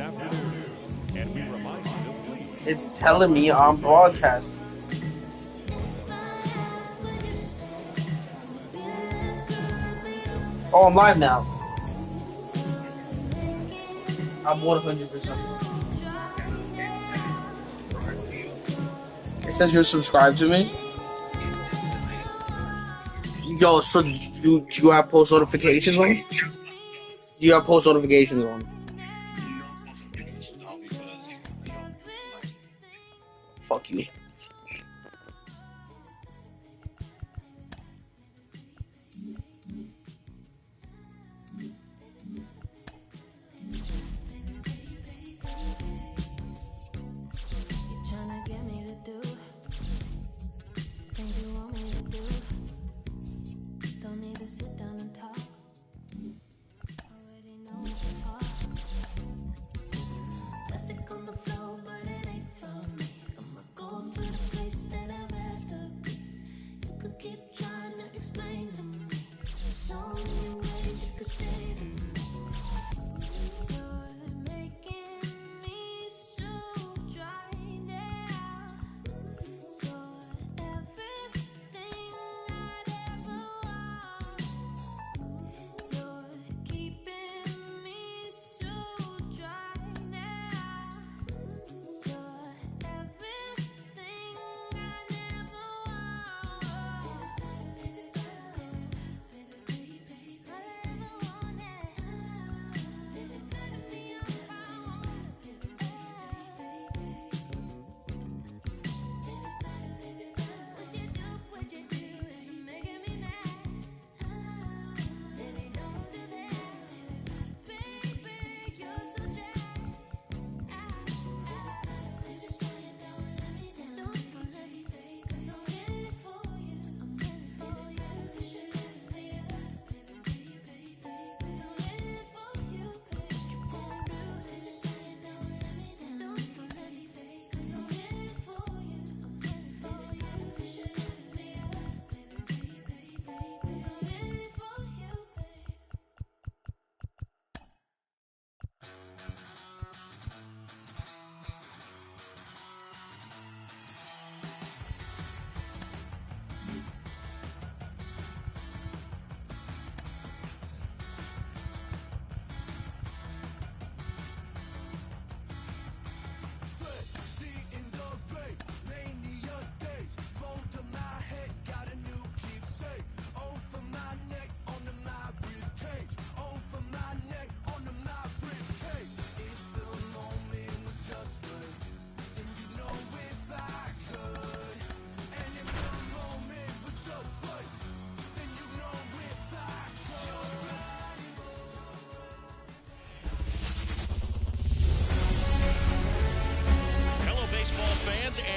afternoon. And we remind you to please. It's telling me I'm broadcasting. Oh, I'm live now. I'm 100%. It says you're subscribed to me. Yo, so do you have post notifications on? Do you have post notifications on? Fuck you.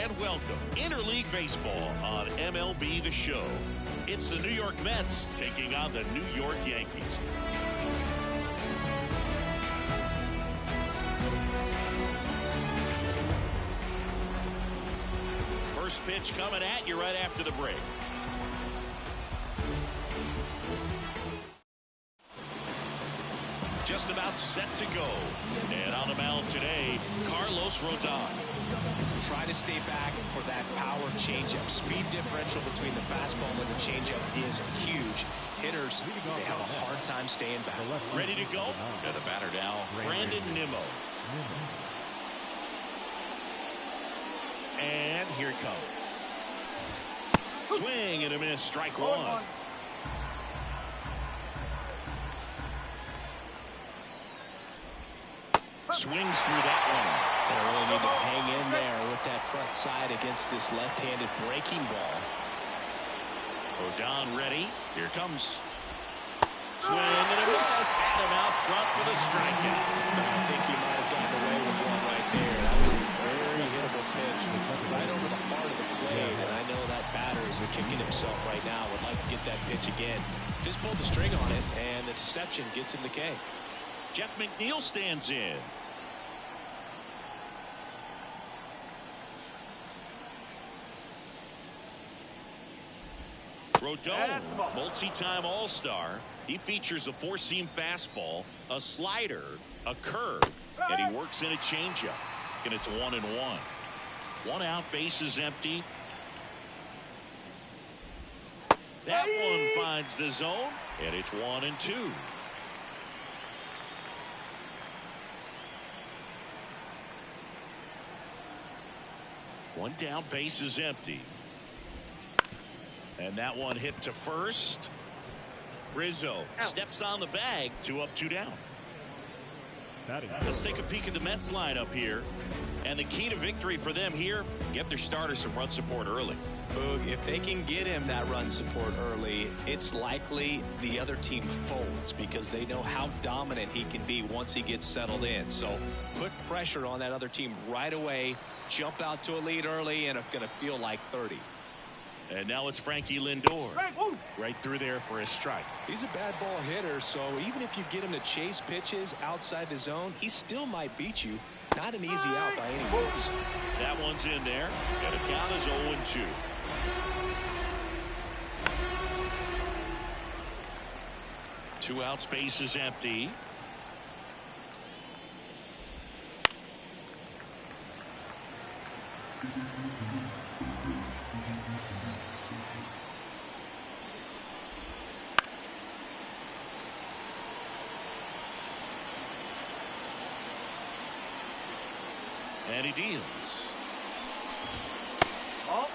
And welcome Interleague Baseball on MLB The Show. It's the New York Mets taking on the New York Yankees. First pitch coming at you right after the break. Just about set to go. And on the mound today, Carlos Rodon. Try to stay back for that power changeup. Speed differential between the fastball and the changeup is huge. Hitters, they have a hard time staying back. Ready to go? And the batter now, Brandon Nimmo. And here it comes. Swing and a miss, strike one. Swings through that one. They really need to hang in there with that front side against this left-handed breaking ball. Rodon ready. Here comes. Swing and a miss. Adam out front for the strikeout. I think he might have gotten away with one right there. That was a very hittable pitch right over the heart of the plate. And I know that batter is kicking himself right now. Would like to get that pitch again. Just pulled the string on it, and the deception gets him the K. Jeff McNeil stands in. Rodon, multi-time All-Star. He features a four-seam fastball, a slider, a curve, And he works in a changeup. And it's 1-1. 1 out, bases empty. That one finds the zone, and it's 1-2. One down, bases empty. And that one hit to first. Rizzo steps on the bag. 2 up, 2 down. Let's take a peek at the Mets lineup here. And the key to victory for them here, get their starter some run support early. Boog, if they can get him that run support early, it's likely the other team folds because they know how dominant he can be once he gets settled in. So put pressure on that other team right away, jump out to a lead early, and it's going to feel like 30. And now it's Frankie Lindor. Right through there for a strike. He's a bad ball hitter, so even if you get him to chase pitches outside the zone, he still might beat you. Not an easy out by any means. That one's in there. And the count is 0-2. Two outs, base is empty. And he deals. Well,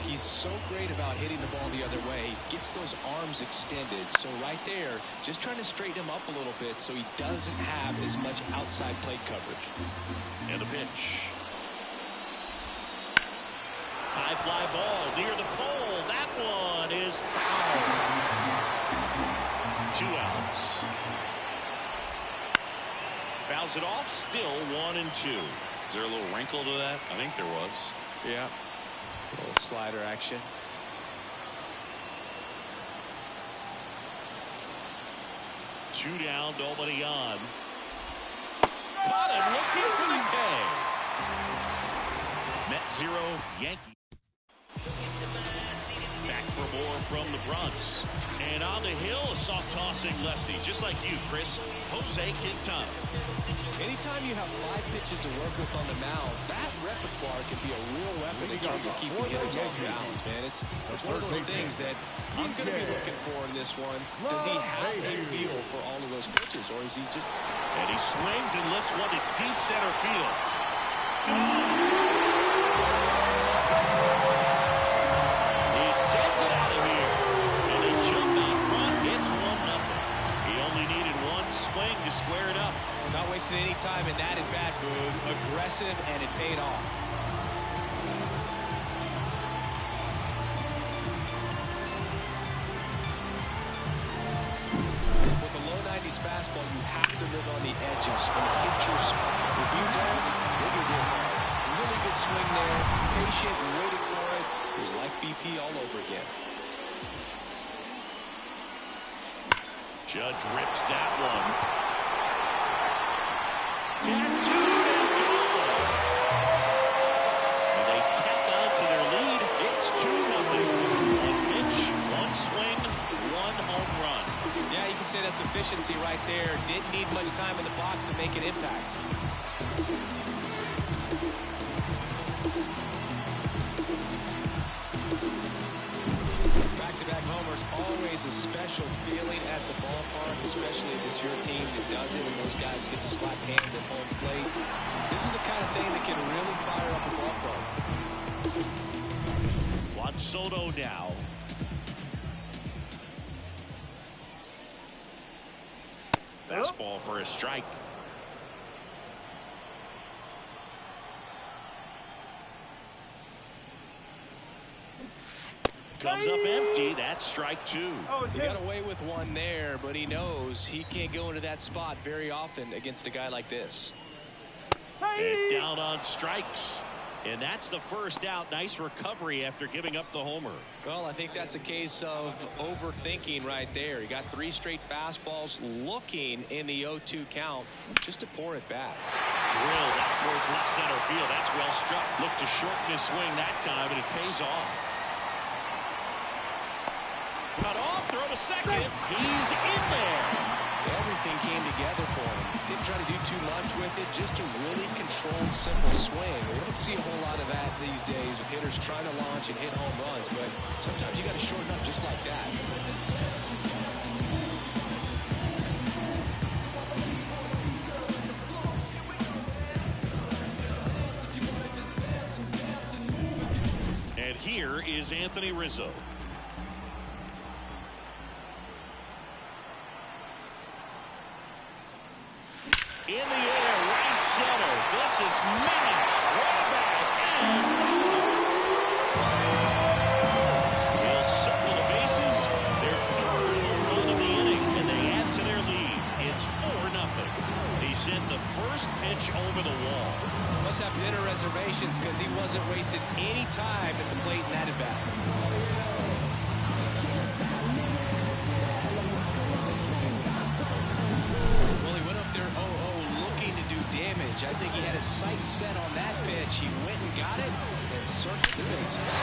he's so great about hitting the ball the other way. He gets those arms extended. So right there, just trying to straighten him up a little bit so he doesn't have as much outside plate coverage. And the pitch. High fly ball near the pole. That one is foul. 2 outs. Fouls it off, still 1-2. Is there a little wrinkle to that? I think there was. Yeah. A little slider action. Two down, nobody on. Caught him looking for the K. Met 0, Yankees. Back for more from the Bronx. And on the hill, a soft tossing lefty, just like you, Chris. Jose Quintana. Anytime you have 5 pitches to work with on the mound, that repertoire can be a real weapon in terms of keeping hitters off balance, man. It's one of those things that I'm going to be looking for in this one. Does he have a feel for all of those pitches, or is he just... And he swings and lifts one to deep center field. He sends it out of here. And they jump out front. It's 1-0. He only needed one swing to square it up. Not wasting any time in that at-bat, Boog. Aggressive, and it paid off. With a low 90s fastball, you have to live on the edges and hit your spots. If you don't, you're going to hit hard. Really good swing there. Patient, waited for it. It was like BP all over again. Judge rips that one. Tattooed and gone. And they tack on to their lead. It's 2-0. One pitch, one swing, one home run. Yeah, you can say that's efficiency right there. Didn't need much time in the box to make an impact. Back-to-back homers, always a special feeling at the ballpark, especially if it's your team that does it and those guys get to slap hands at home plate. This is the kind of thing that can really fire up a ball club. Juan Soto now. Fastball for a strike. Comes up empty. That's strike 2. He got away with one there, but he knows he can't go into that spot very often against a guy like this. And down on strikes. And that's the first out. Nice recovery after giving up the homer. Well, I think that's a case of overthinking right there. He got 3 straight fastballs looking in the 0-2 count just to pour it back. Drilled out towards left center field. That's well struck. Looked to shorten his swing that time, and it pays off. Cut off, throw to second. He's in there. Everything came together for him. Didn't try try to do too much with it, just a really controlled, simple swing. We don't see a whole lot of that these days with hitters trying to launch and hit home runs, but sometimes you got to shorten up just like that. And here is Anthony Rizzo. In the air, right center. This is matched. Way back. And they'll circle the bases. Their third home run of the inning, and they add to their lead. It's 4-0. He sent the first pitch over the wall. Must have dinner reservations because he wasn't wasting any time at the plate in that at-bat. Damage. I think he had his sights set on that pitch. He went and got it and circled the bases.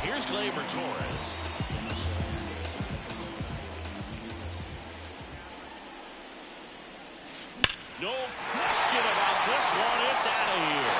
Here's Gleyber Torres. No question about this one. It's out of here.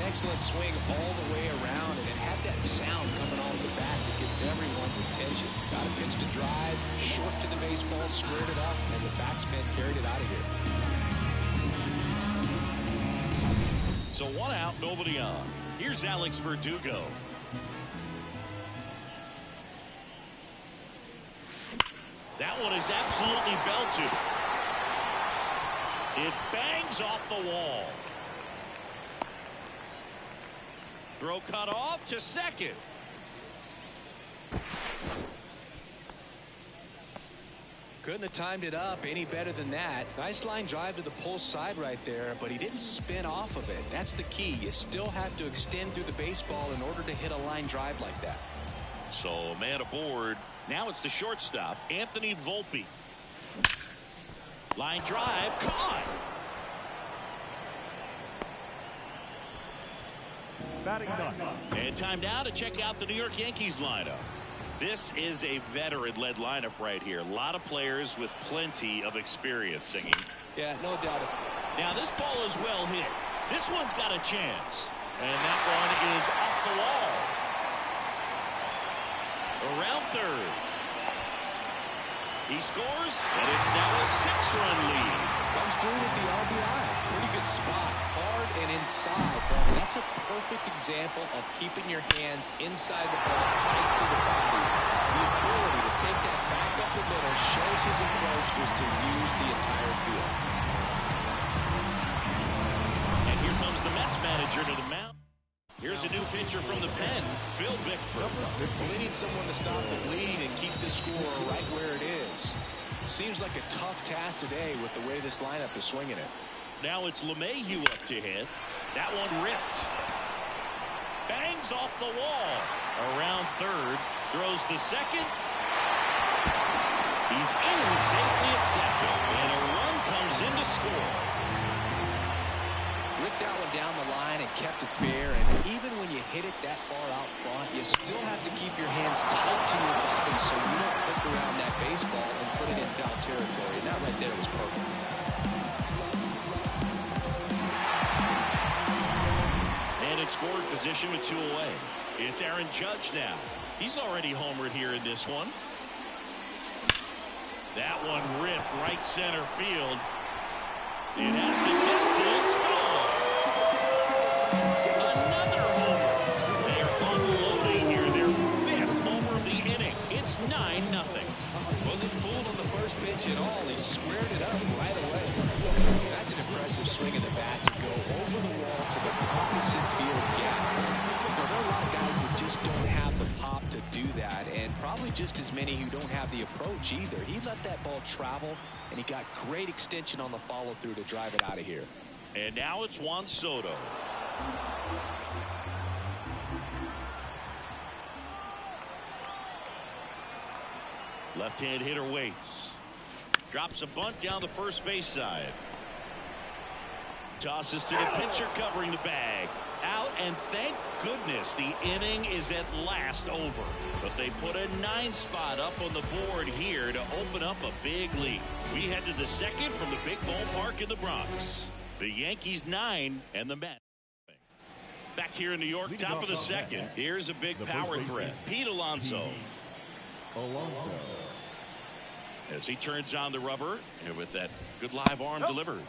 Excellent swing all the way around, and it had that sound coming off the bat that gets everyone's attention. Got a pitch to drive, short to the baseball, squared it up, and the batsman carried it out of here. So 1 out, nobody on. Here's Alex Verdugo. That one is absolutely belted. It bangs off the wall. Throw cut off to second. Couldn't have timed it up any better than that. Nice line drive to the pull side right there, but he didn't spin off of it. That's the key. You still have to extend through the baseball in order to hit a line drive like that. So man aboard. Now it's the shortstop, Anthony Volpe. Line drive, caught. Batting done. And time now to check out the New York Yankees lineup. This is a veteran-led lineup right here. A lot of players with plenty of experience singing. Yeah, no doubt. Now this ball is well hit. This one's got a chance. And that one is off the wall. Around third. He scores, and it's now a 6-run lead. Comes through with the RBI. Pretty good spot. Hard and inside. That's a perfect example of keeping your hands inside the ball, tight to the body. The ability to take that back up the middle shows his approach was to use the entire field. And here comes the Mets manager to the mound. Here's a new pitcher from the pen, Phil Bickford. Well, they need someone to stop the lead and keep the score right where it is. Seems like a tough task today with the way this lineup is swinging it. Now it's LeMahieu up to hit. That one ripped. Bangs off the wall. Around third. Throws to second. He's in safely at second. And a run comes in to score. Ripped that one down the line and kept it fair. And even when you hit it that far out front, you still have to keep your hands tight to your body so you don't hook around that baseball and put it in foul territory. And that right there was perfect. And it's scored position with 2 away. It's Aaron Judge now. He's already homered here in this one. That one ripped right center field. It has the distance. Goal. Another homer. They're unloading here. Their 5th homer of the inning. It's 9-0. Wasn't fooled on the first pitch at all. He squared it up right away. That's an impressive swing of the bat to go over the wall to the opposite field gap. There are a lot of guys that just don't have the pop to do that, and probably just as many who don't have the approach either. He let that ball travel, and he got great extension on the follow-through to drive it out of here. And now it's Juan Soto. Left-hand hitter waits. Drops a bunt down the first base side. Tosses to the pitcher covering the bag. Out, and thank goodness the inning is at last over. But they put a 9 spot up on the board here to open up a big lead. We head to the second from the big ballpark in the Bronx. The Yankees 9 and the Mets. Back here in New York, top of the second. Here's a big power threat. Pete Alonso. As he turns on the rubber, and with that good live arm delivers.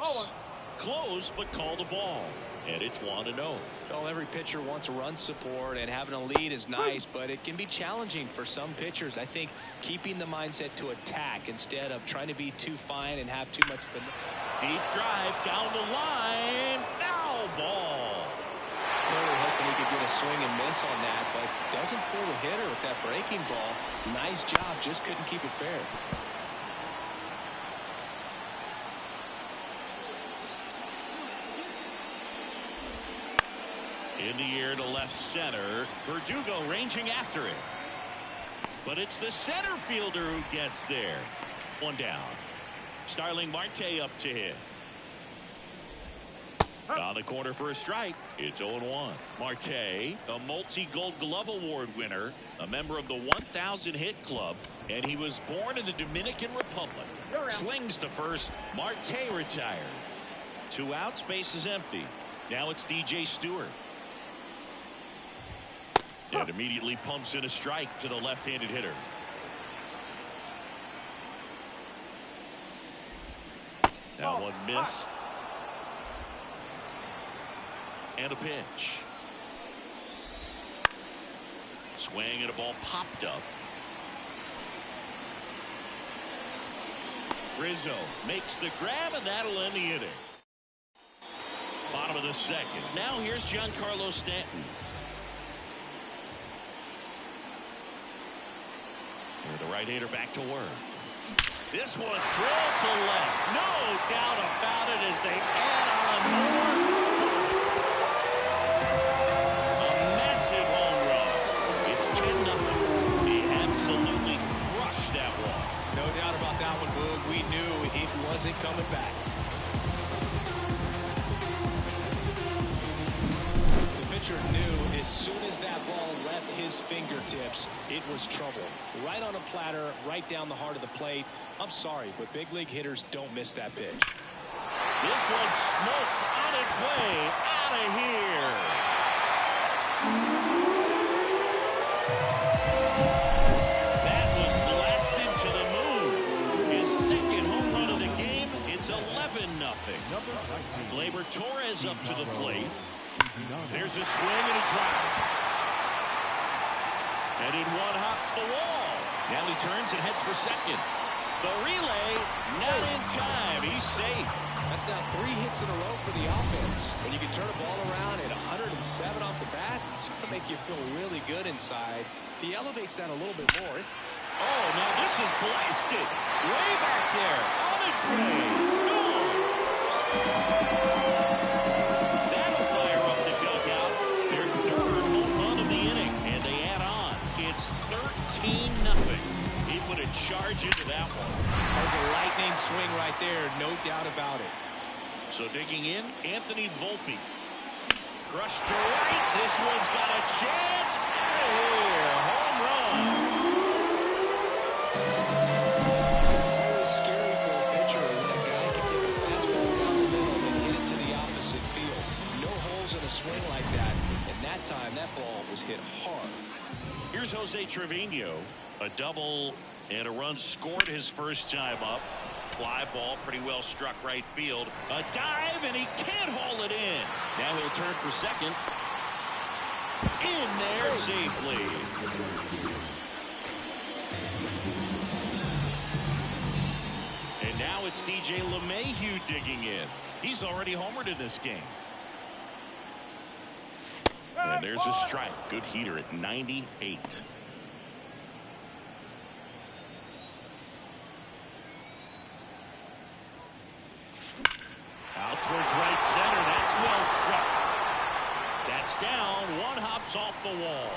Close, but call the ball. And it's 1-0. Well, every pitcher wants run support, and having a lead is nice, but it can be challenging for some pitchers. I think keeping the mindset to attack instead of trying to be too fine and have too much fun. Deep drive down the line. Foul ball. Clearly hoping he could get a swing and miss on that, but doesn't fool the hitter with that breaking ball. Nice job, just couldn't keep it fair. In the air to left center. Verdugo ranging after it. But it's the center fielder who gets there. One down. Starling Marte up to hit. On the corner for a strike. It's 0-1. Marte, a multi-Gold Glove Award winner, a member of the 1,000 hit club, and he was born in the Dominican Republic. Slings to first. Marte retired. 2 outs, base is empty. Now it's DJ Stewart. And immediately pumps in a strike to the left-handed hitter. That one missed. And a pitch. Swing and a ball popped up. Rizzo makes the grab, and that'll end the inning. Bottom of the second. Now here's Giancarlo Stanton. The right-hander back to work. This one drilled to left. No doubt about it as they add on more. A massive home run. It's 10-0. He absolutely crushed that one. No doubt about that one, Boog. We knew it wasn't coming back. The pitcher knew as soon as that ball left his fingertips, it was trouble. Right on a platter, right down the heart of the plate. I'm sorry, but big league hitters don't miss that pitch. This one smoked on its way out of here. That was blasted to the moon. His second home run of the game. It's 11-0. Gleyber Torres up to the plate. There's a swing and a drive. And in one hops the wall. Now he turns and heads for second. The relay not in time. He's safe. That's now 3 hits in a row for the offense. When you can turn a ball around at 107 off the bat, it's going to make you feel really good inside. If he elevates that a little bit more, it's... Oh, now this is blasted. Way back there. On its way. Gone. That'll fire up the dugout. Their third home run of the inning. And they add on. It's 13-0. He put a charge into that one. That was a lightning swing right there. No doubt about it. So digging in, Anthony Volpe. Crushed to right. This one's got a chance. Out of here. Home run. Very scary for a pitcher when a guy can take a fastball down the middle and hit it to the opposite field. No holes in a swing like that. And that time, that ball was hit hard. Here's Jose Trevino. A double and a run scored his first time up. Fly ball pretty well struck right field. A dive, and he can't haul it in. Now he'll turn for second. In there safely. And now it's DJ LeMahieu digging in. He's already homered in this game. And there's a strike. Good heater at 98. First down, one hops off the wall.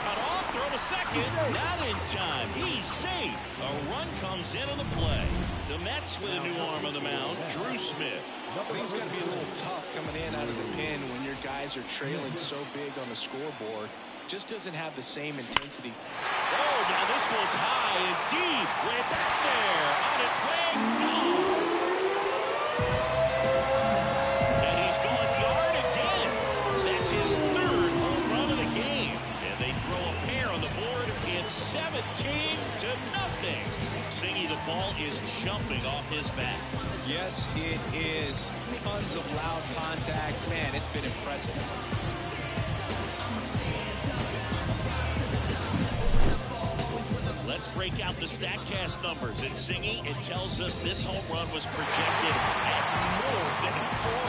Cut off, throw to second, not in time. He's safe. A run comes into the play. The Mets with a new arm on the mound, Drew Smith. I think it's going to be a little tough coming in out of the pen when your guys are trailing so big on the scoreboard. Just doesn't have the same intensity. Oh, now this one's high and deep. Way back there. On its way. Gone. And he's gone yard again. That's his third home run of the game. And they throw a pair on the board. It's 17-0. Singy, the ball is jumping off his bat. Yes, it is. Tons of loud contact. Man, it's been impressive. Let's break out the StatCast numbers. And Singy, it tells us this home run was projected at more than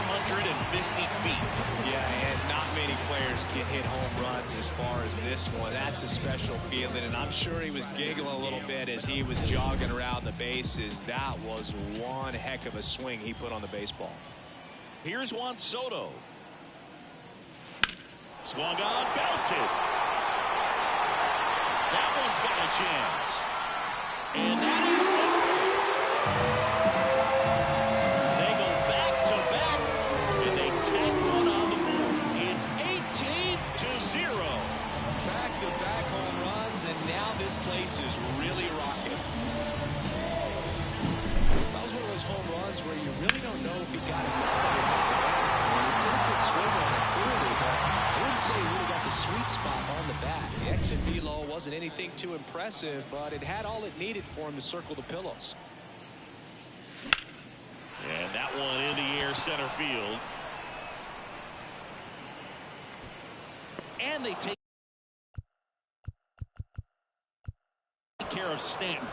450 feet. Yeah, and not many players can hit home runs as far as this one. That's a special feeling, and I'm sure he was giggling a little bit as he was jogging around the bases. That was one heck of a swing he put on the baseball. Here's Juan Soto. Swung on, belted. That one's got a chance. And that is good. They go back to back, and they take one on the board. It's 18-0. Back-to-back home runs, and now this place is really rocking. That was one of those home runs where you really don't know if he got it. Really good swing on it, clearly, but I wouldn't say he really got the sweet spot on the bat. The exit velo wasn't anything too impressive, but it had all it needed for him to circle the pillows. And that one in the air, center field. And they take care of Stanton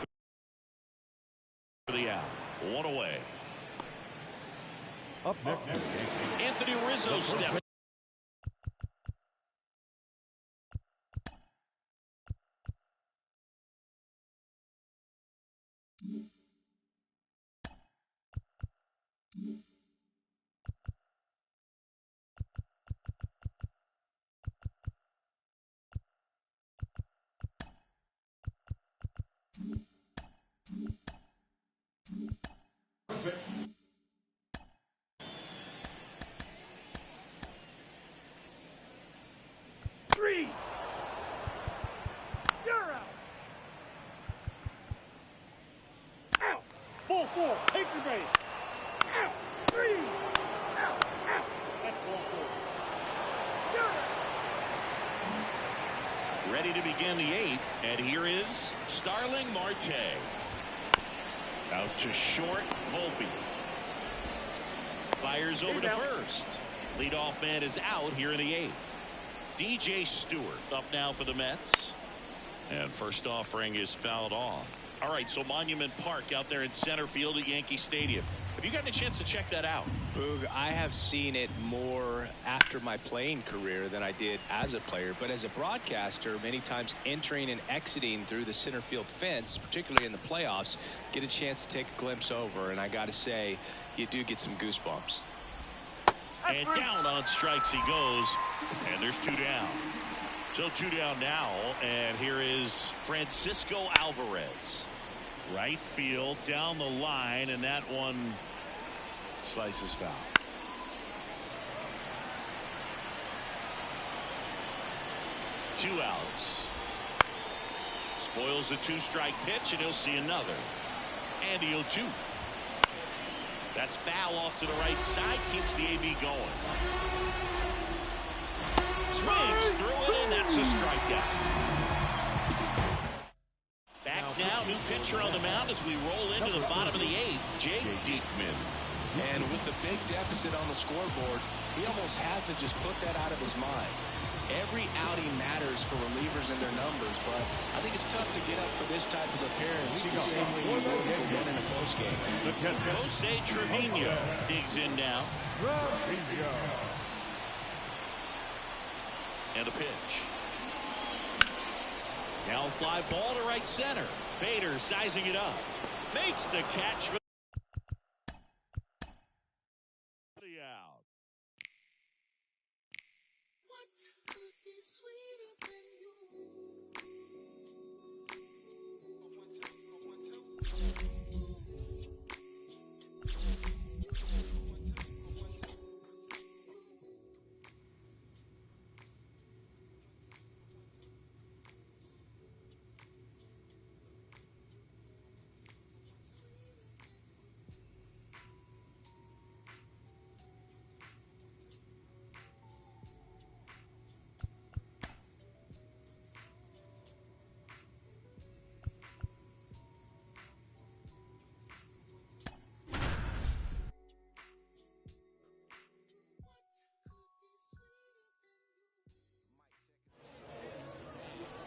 for the out. One away. Up next, Anthony Rizzo steps. three. You're out. Out. Ball four. Take your base. Out. Three. Out. Out. That's ball four. You're out. Ready to begin the eighth, and here is Starling Marte. Out to short, Volpe. Fires over to first. Leadoff man is out here in the eighth. DJ Stewart up now for the Mets. And first offering is fouled off. All right, so Monument Park out there in center field at Yankee Stadium. Have you gotten a chance to check that out? Boog, I have seen it more after my playing career than I did as a player. But as a broadcaster, many times entering and exiting through the center field fence, particularly in the playoffs, get a chance to take a glimpse over. And I got to say, you do get some goosebumps. And down on strikes he goes. And there's two down. So two down now. And here is Francisco Alvarez. Right field down the line, and that one slices foul. Two outs. Spoils the two-strike pitch, and he'll see another. And he'll two. That's foul off to the right side, keeps the AB going. Swings through it, and that's a strikeout. Back now, new pitcher on the mound as we roll into the bottom of the eighth, Jake Diekman. And with the big deficit on the scoreboard, he almost has to just put that out of his mind. Every outing matters for relievers and their numbers, but I think it's tough to get up for this type of appearance the same way you would for winning a close game. Jose Trevino digs in now. And a pitch. Now fly ball to right center. Bader sizing it up. Makes the catch for the out.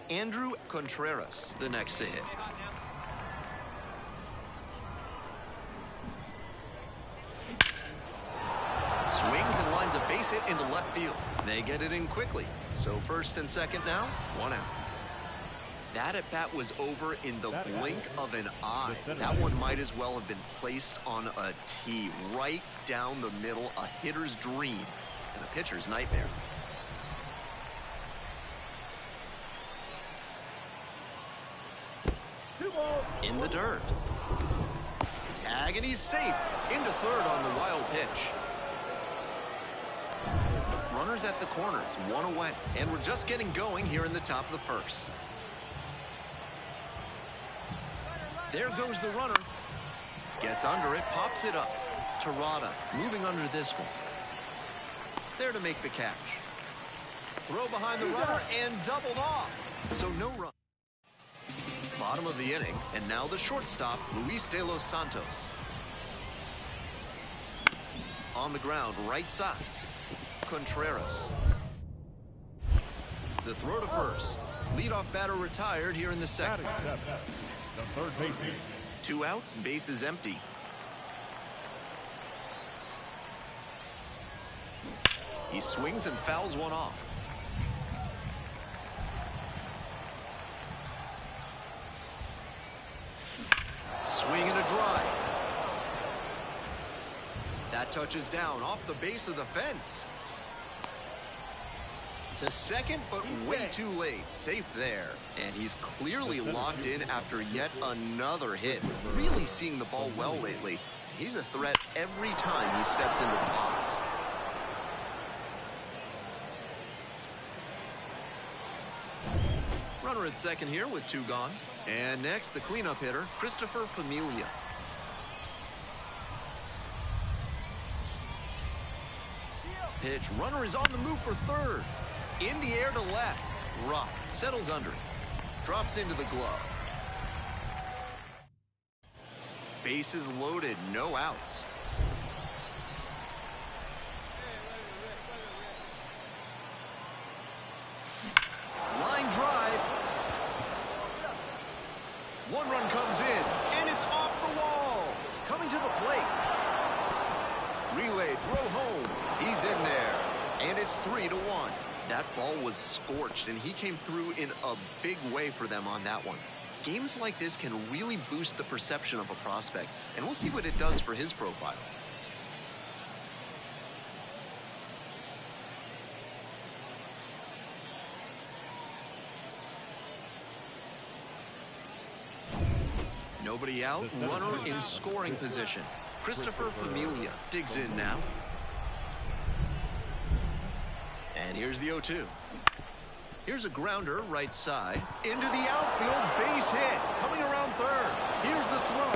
Andrew Contreras, the next to hit. Swings and lines a base hit into left field. They get it in quickly. So first and second now, 1 out. That at bat was over in the blink of an eye. That one might as well have been placed on a tee, right down the middle, a hitter's dream and a pitcher's nightmare. In the dirt. Tag, and he's safe. Into third on the wild pitch. Runners at the corners, 1 away. And we're just getting going here in the top of the first. There goes the runner. Gets under it, pops it up. Terada moving under this one. There to make the catch. Throw behind the runner and doubled off. So no run. Bottom of the inning, and now the shortstop, Luis de los Santos. On the ground, right side. Contreras. The throw to first. Leadoff batter retired here in the second. The third baseman. 2 outs, base is empty. He swings and fouls one off. Swing and a drive. That touches down off the base of the fence. To second, but way too late. Safe there. And he's clearly locked in after yet another hit. Really seeing the ball well lately. He's a threat every time he steps into the box. Runner at second here with 2 gone. And next, the cleanup hitter, Christopher Familia. Pitch. Runner is on the move for third. In the air to left. Rock settles under it. Drops into the glove. Bases loaded, no outs. Line drive. 1 run comes in, and it's off the wall. Coming to the plate. Relay, throw home. He's in there, and it's 3-1. That ball was scorched, and he came through in a big way for them on that one. Games like this can really boost the perception of a prospect, and we'll see what it does for his profile. Nobody out, runner in scoring position. Christopher Familia digs in now. And here's the 0-2. Here's a grounder right side. Into the outfield, base hit. Coming around third. Here's the throw.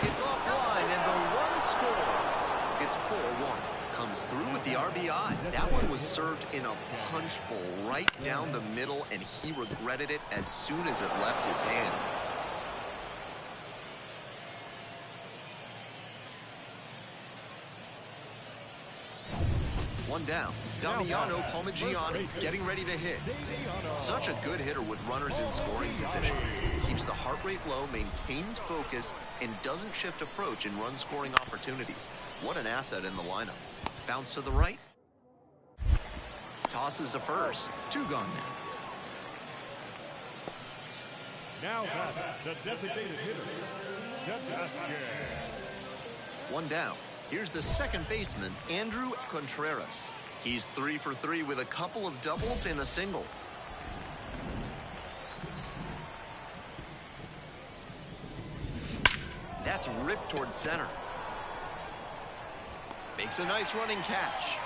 It's offline, and the run scores. It's 4-1. Comes through with the RBI. That one was served in a punch bowl right down the middle, and he regretted it as soon as it left his hand. One down. Damiano Palmigiani getting ready to hit. Such a good hitter with runners in scoring position. Keeps the heart rate low, maintains focus, and doesn't shift approach in run scoring opportunities. What an asset in the lineup. Bounce to the right. Tosses to first. 2 gone now. Now the designated hitter, Sebastian. 1 down. Here's the second baseman, Andrew Contreras. He's 3 for 3 with a couple of doubles and a single. That's ripped towards center. Makes a nice running catch.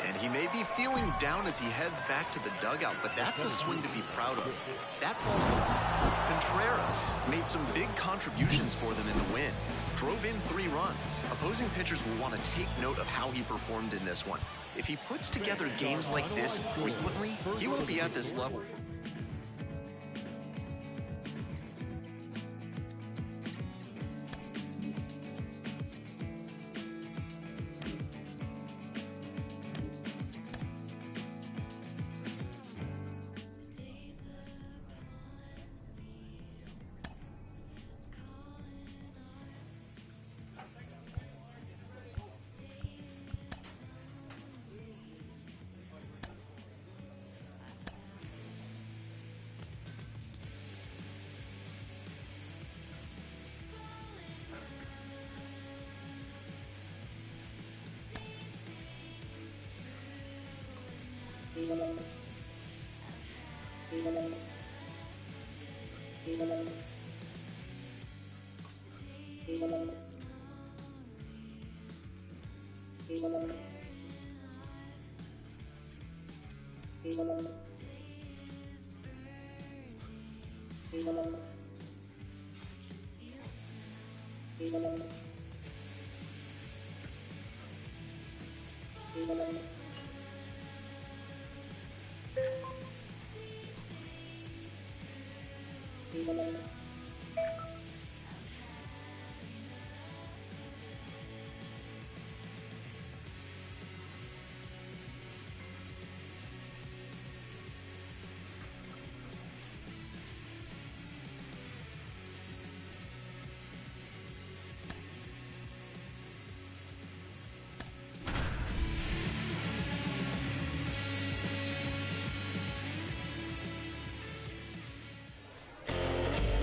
And he may be feeling down as he heads back to the dugout, but that's a swing to be proud of. That ball, Contreras made some big contributions for them in the win. Drove in 3 runs. Opposing pitchers will want to take note of how he performed in this one. If he puts together games like this frequently, he won't be at this level.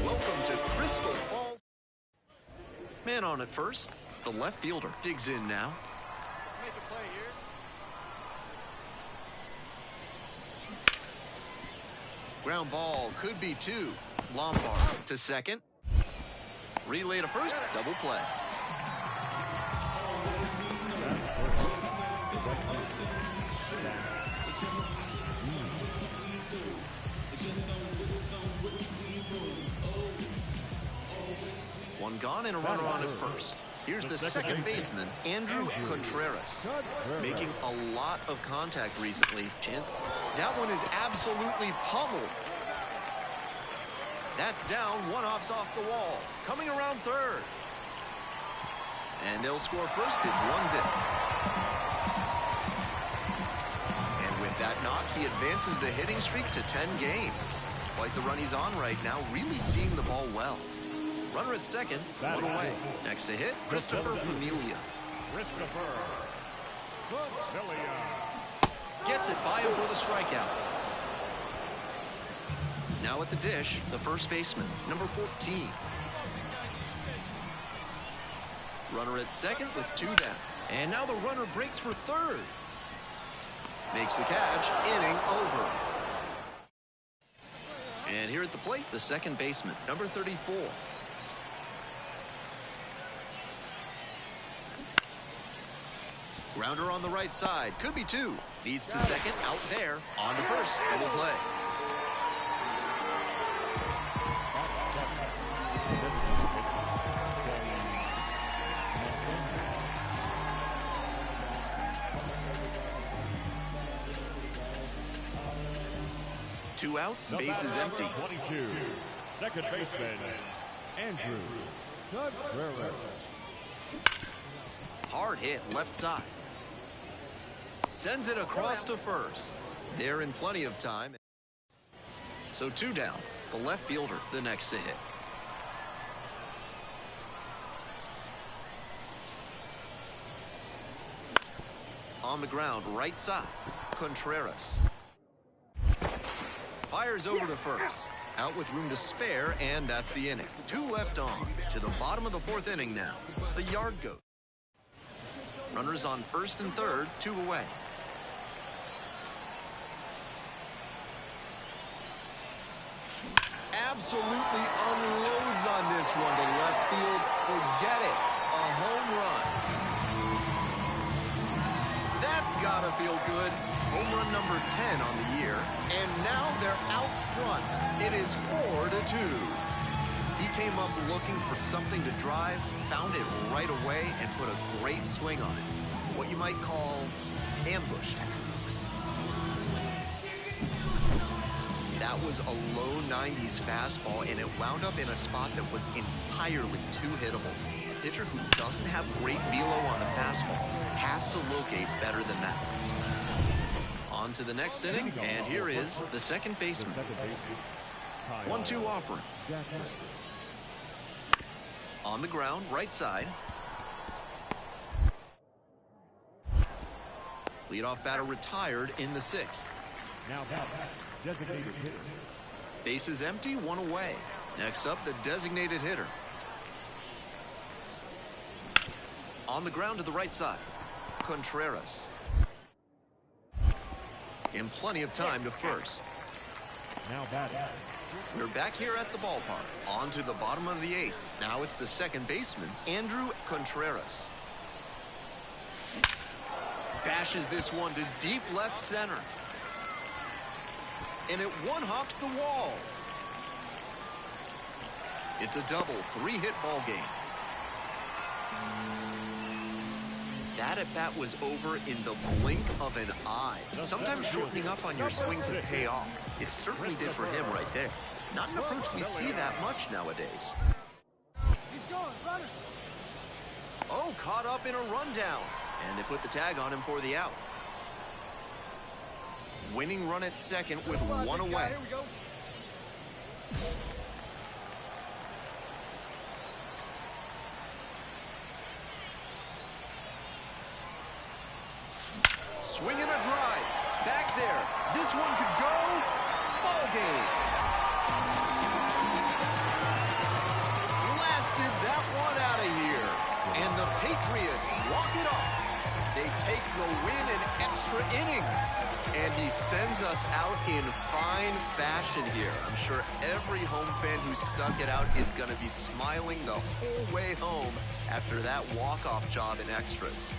Welcome to Crystal Falls. Man on at first. The left fielder digs in now. Let's make a play here. Ground ball could be two. Lombard to second. Relay to first. Double play. One gone and a runner on at first. Here's the second baseman, Andrew Contreras, making a lot of contact recently. Chance. That one is absolutely pummeled. That's down. One hops off the wall. Coming around third. And they'll score first. It's 1-0. And with that knock, he advances the hitting streak to 10 games. Quite the run he's on right now, really seeing the ball well. Runner at second, one away. Next to hit, Christopher Familia. Gets it by him for the strikeout. Now at the dish, the first baseman, number 14. Runner at second with two down. And now the runner breaks for third. Makes the catch, inning over. And here at the plate, the second baseman, number 34. Grounder on the right side. Could be two. Feeds to second. Out there. On to first. Double play. Two outs. Base is empty. 22. Second baseman, Andrew Contreras. Hard hit. Left side. Sends it across to first. They're in plenty of time. So two down. The left fielder, the next to hit. On the ground, right side. Contreras. Fires over to first. Out with room to spare, and that's the inning. Two left on. To the bottom of the fourth inning now. The yard goes. Runners on first and third, two away. Absolutely unloads on this one to left field. Forget it. A home run. That's gotta feel good. Home run number 10 on the year. And now they're out front. It is 4-2. He came up looking for something to drive, found it right away, and put a great swing on it. What you might call ambush tactics. That was a low 90s fastball, and it wound up in a spot that was entirely too hittable. A pitcher who doesn't have great velo on the fastball has to locate better than that. On to the next inning, and here is the second baseman. 1-2 offering. On the ground, right side. Leadoff batter retired in the sixth. Now designated hitter. Base is empty, one away. Next up, the designated hitter. On the ground to the right side. Contreras. and plenty of time to first. Now batting. We're back here at the ballpark. On to the bottom of the 8th. Now it's the second baseman, Andrew Contreras. Bashes this one to deep left center. And it one-hops the wall. It's a double, 3-hit ball game. That at-bat was over in the blink of an eye. Sometimes shortening up on your swing can pay off. It certainly did for him right there. Not an approach we see that much nowadays. Oh, caught up in a rundown. And they put the tag on him for the out. Winning run at second with one away. Swing and a drive. Back there. This one could go. Ball game. Blasted that one out of here. And the Patriots walk it off. They take the win in extra innings. And he sends us out in fine fashion here. I'm sure every home fan who stuck it out is going to be smiling the whole way home after that walk-off job in extras.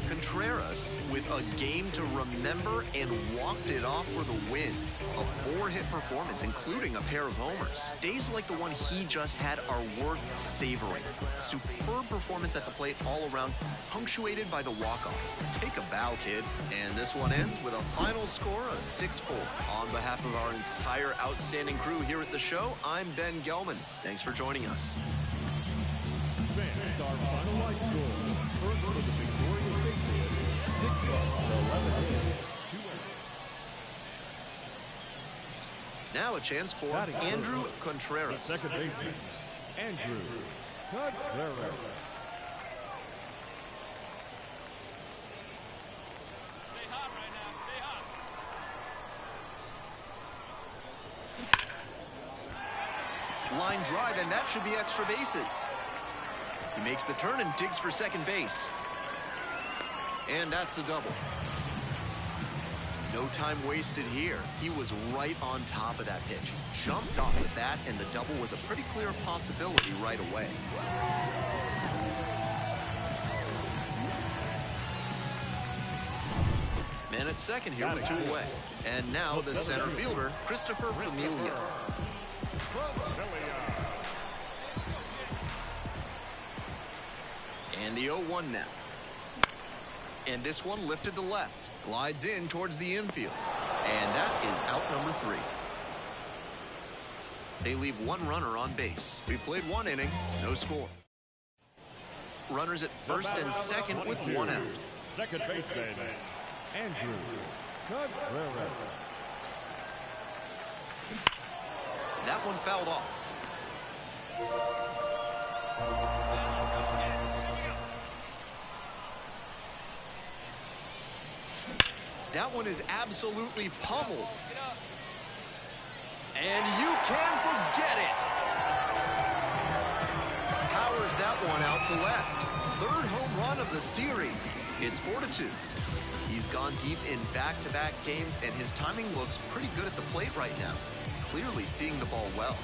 Contreras with a game to remember and walked it off for the win. A 4-hit performance, including a pair of homers. Days like the one he just had are worth savoring. Superb performance at the plate all around, punctuated by the walk-off. Take a bow, kid. And this one ends with a final score of 6-4. On behalf of our entire outstanding crew here at the show, I'm Ben Gelman. Thanks for joining us. Fans, our finalized score. First for the victorious Patriots, 6-11 hits. Now a chance for Andrew Contreras. Second baseman, Andrew Contreras. Stay hot right now. Stay hot. Line drive, and that should be extra bases. He makes the turn and digs for second base. And that's a double. No time wasted here. He was right on top of that pitch. Jumped off the bat, and the double was a pretty clear possibility right away. Man at second here with 2 away. And now the center fielder, Christopher Familia. And the 0-1 now. And this one lifted to left. Glides in towards the infield. And that is out number 3. They leave 1 runner on base. We played 1 inning, no score. Runners at first and second with 1 out. Second baseman, Andrew Contreras. That one fouled off. That one is absolutely pummeled. And you can forget it. Powers that one out to left. 3rd home run of the series. It's 4-2. He's gone deep in back-to-back games, and his timing looks pretty good at the plate right now. Clearly seeing the ball well.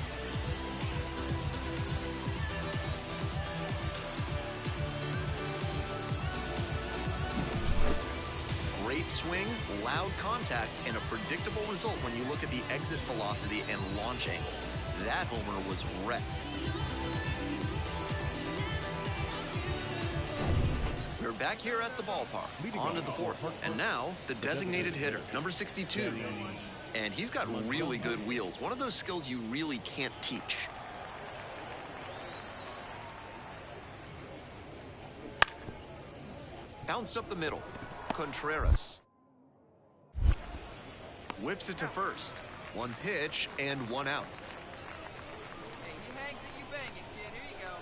Great swing, loud contact, and a predictable result when you look at the exit velocity and launch angle. That homer was wrecked. We're back here at the ballpark, on to the 4th. And now, the designated hitter, number 62. And he's got really good wheels. One of those skills you really can't teach. Bounced up the middle. Contreras. Whips it to first. 1 pitch and 1 out. Hey, he hangs it, you bang it, kid. Here you go.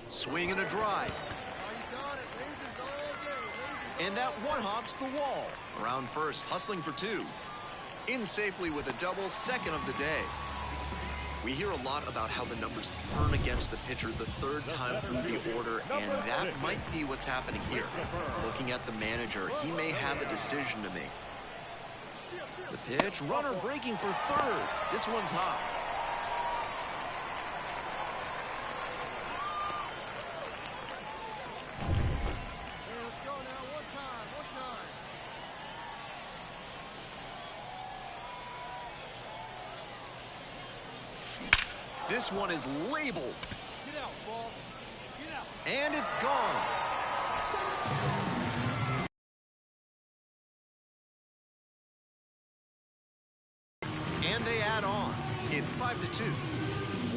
Swing and a drive. Are you doing it? Losers all day. Losers And that one hops the wall. Around first, hustling for two. In safely with a double, second of the day. We hear a lot about how the numbers turn against the pitcher the third time through the order, and that might be what's happening here. Looking at the manager, he may have a decision to make. The pitch, runner breaking for third. This one's hot. Hey, let's go now. One time. This one is labeled. Get out, ball. Get out. And it's gone. And they add on. It's 5-2.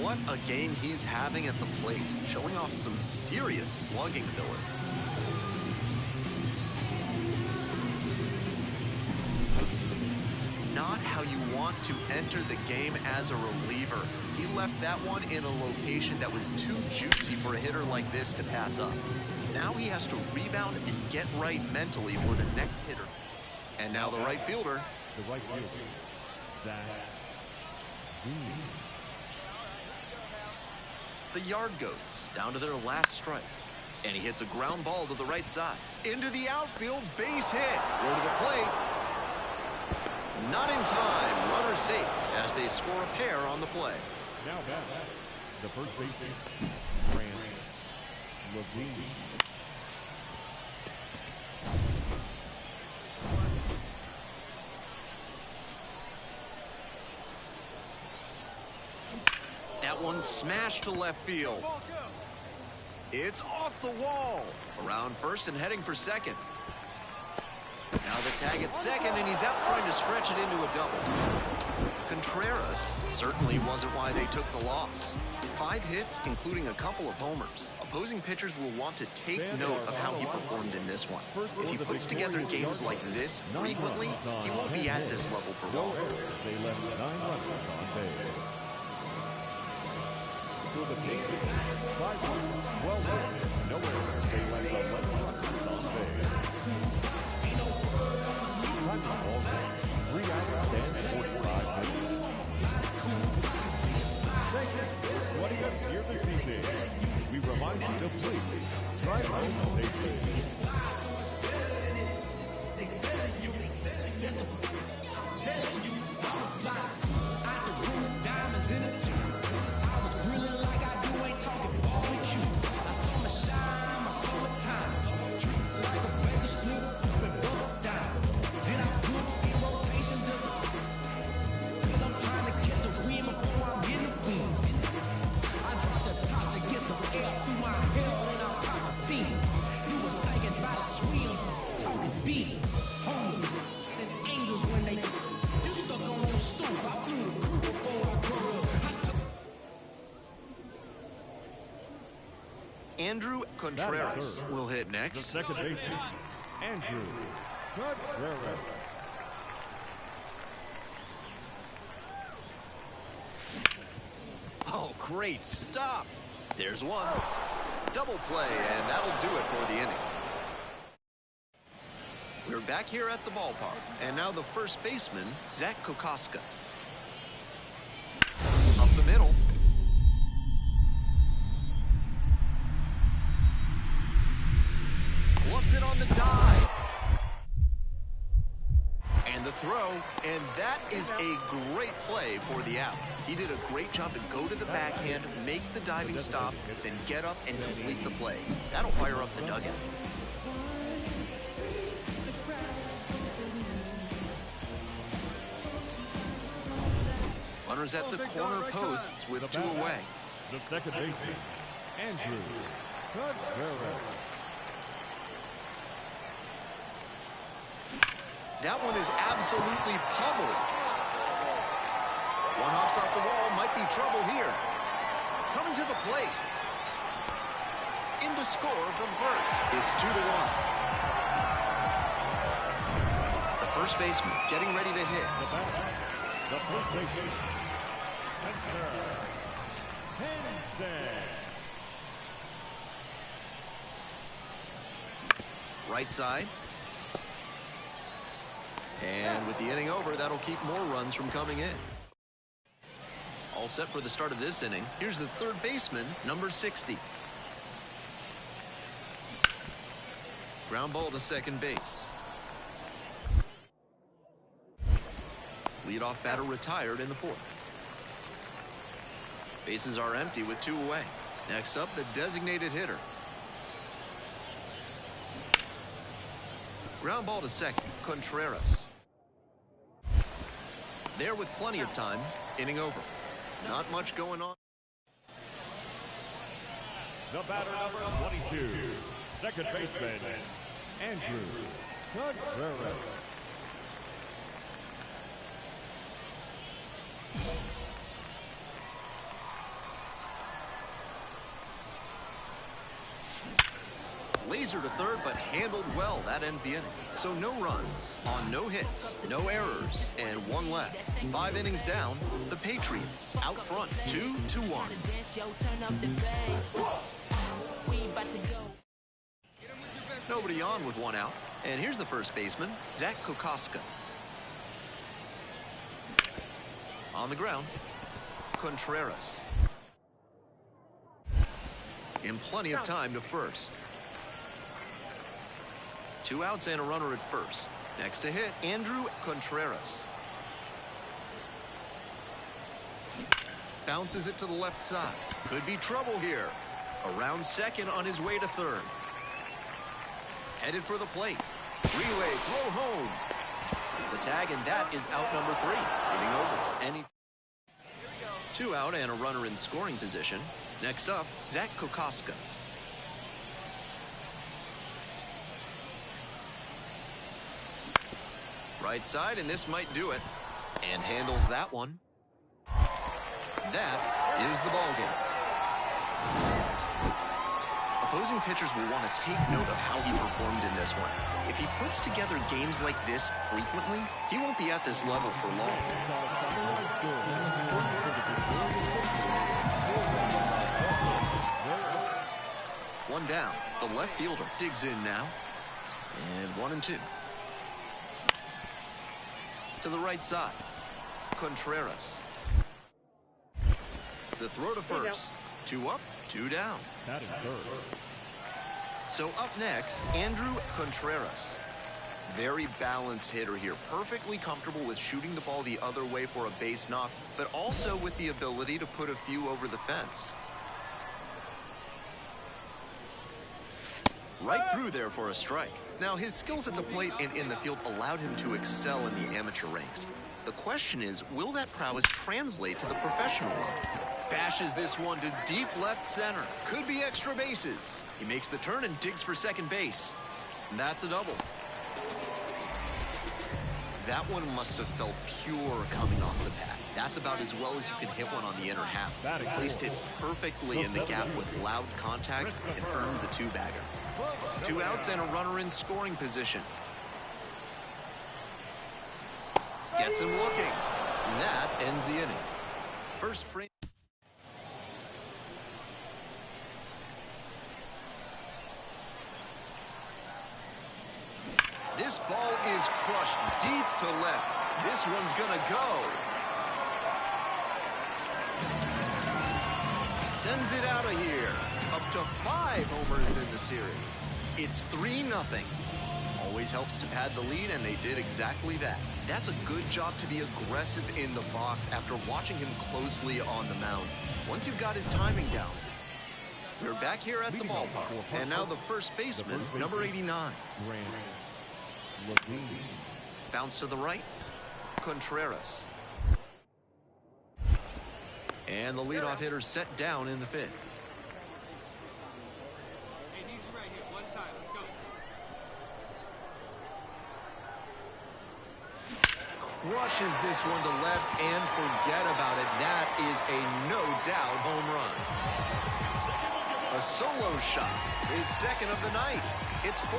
What a game he's having at the plate, showing off some serious slugging ability. Not how you want to enter the game as a reliever. He left that one in a location that was too juicy for a hitter like this to pass up. Now he has to rebound and get right mentally for the next hitter. And now the right fielder. The right fielder, Zach. The Yard Goats down to their last strike. And he hits a ground ball to the right side. Into the outfield, base hit. Go to the plate. Not in time. Runner safe as they score a pair on the play. Now back, the first baseman, Grant Levine. That one smashed to left field. Ball go. It's off the wall. Around first and heading for second. Now the tag at second, and he's out trying to stretch it into a double. Contreras certainly wasn't why they took the loss. 5 hits, including a couple of homers. Opposing pitchers will want to take note of how he performed in this one. If he puts together games like this frequently, he won't be at this level for long. They left 9 runners on base. So the Yankees, 5 runs, 12 hits, no errors. They left 11 runners on base. Time ball game, 3 hours and 45 minutes. What do you got here this evening? We remind you to please drive home safely. Andrew Contreras will hit The next. second baseman, Andrew Contreras. Oh, great stop. There's one. Double play, and that'll do it for the inning. We're back here at the ballpark, and now the first baseman, Zach Kokoska. Up the middle. Gloves it on the dive. And the throw, and that is a great play for the out. He did a great job to go to the backhand, make the diving stop, then get up and complete the play. That'll fire up the dugout. Runners at the corner posts with 2 away. The second baseman, Andrew Contreras. That one is absolutely pummeled. One hops off the wall, might be trouble here. Coming to the plate. In to score from first. It's 2-1. The first baseman getting ready to hit. The batter, the first baseman, Spencer Henson. Right side, And with the inning over, that'll keep more runs from coming in. All set for the start of this inning. Here's the third baseman, number 60. Ground ball to second base. Leadoff batter retired in the fourth. Bases are empty with 2 away. Next up, the designated hitter. Ground ball to second, Contreras. There with plenty of time, inning over. Not much going on. The batter number 22, second baseman, Andrew Contreras. Laser to third, but handled well. That ends the inning. So no runs on no hits, no errors, and 1 left. 5 innings down, the Patriots out front, 2-1. Nobody on with 1 out. And here's the first baseman, Zach Kokoska. On the ground, Contreras. In plenty of time to first. 2 outs and a runner at first. Next to hit, Andrew Contreras. Bounces it to the left side. Could be trouble here. Around second on his way to third. Headed for the plate. Relay, throw home. The tag, and that is out number 3. Inning over. 2 out and a runner in scoring position. Next up, Zach Kokoska. Right side, and this might do it. And handles that one. That is the ball game. Opposing pitchers will want to take note of how he performed in this one. If he puts together games like this frequently, he won't be at this level for long. One down. The left fielder digs in now. And 1-2. To the right side, Contreras. The throw to first. 2 up, 2 down. That is third. So up next, Andrew Contreras. Very balanced hitter here. Perfectly comfortable with shooting the ball the other way for a base knock, but also with the ability to put a few over the fence. Right through there for a strike. Now, his skills at the plate and in the field allowed him to excel in the amateur ranks. The question is, will that prowess translate to the professional level? Bashes this one to deep left center. Could be extra bases. He makes the turn and digs for second base. And that's a double. That one must have felt pure coming off the bat. That's about as well as you can hit one on the inner half. Placed it perfectly in the gap with loud contact and earned the 2-bagger. 2 outs and a runner in scoring position. Gets him looking. And that ends the inning. First frame. This ball is crushed deep to left. This one's gonna go. Sends it out of here. Up to 5 homers in the series. It's 3-0. Always helps to pad the lead, and they did exactly that. That's a good job to be aggressive in the box after watching him closely on the mound. Once you've got his timing down, we're back here at the ballpark. And now the first baseman, number 89. Bounce to the right, Contreras. And the leadoff hitter set down in the 5th. Hey, need you right here. One time. Let's go. Crushes this one to left, and forget about it. That is a no-doubt home run. A solo shot, his second of the night. It's 4-0.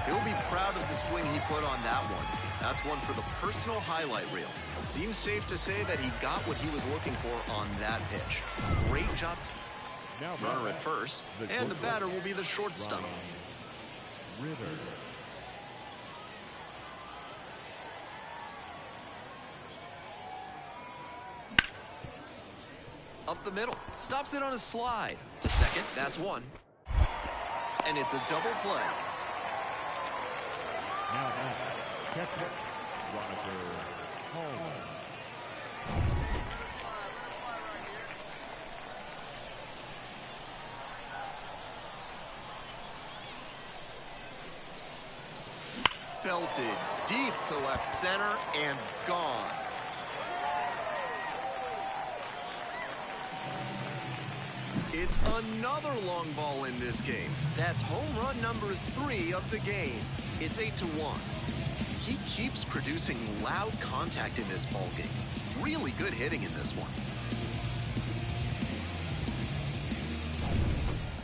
He'll be proud of the swing he put on that one. That's one for the personal highlight reel. Seems safe to say that he got what he was looking for on that pitch. Great job. Runner at first, and the batter will be the shortstop. up the middle. Stops it on a slide. To second, that's one. And it's a double play. Now at catcher, Roger Home. Belted deep to left center and gone. It's another long ball in this game. That's home run number 3 of the game. It's 8-1. He keeps producing loud contact in this ball game. Really good hitting in this one.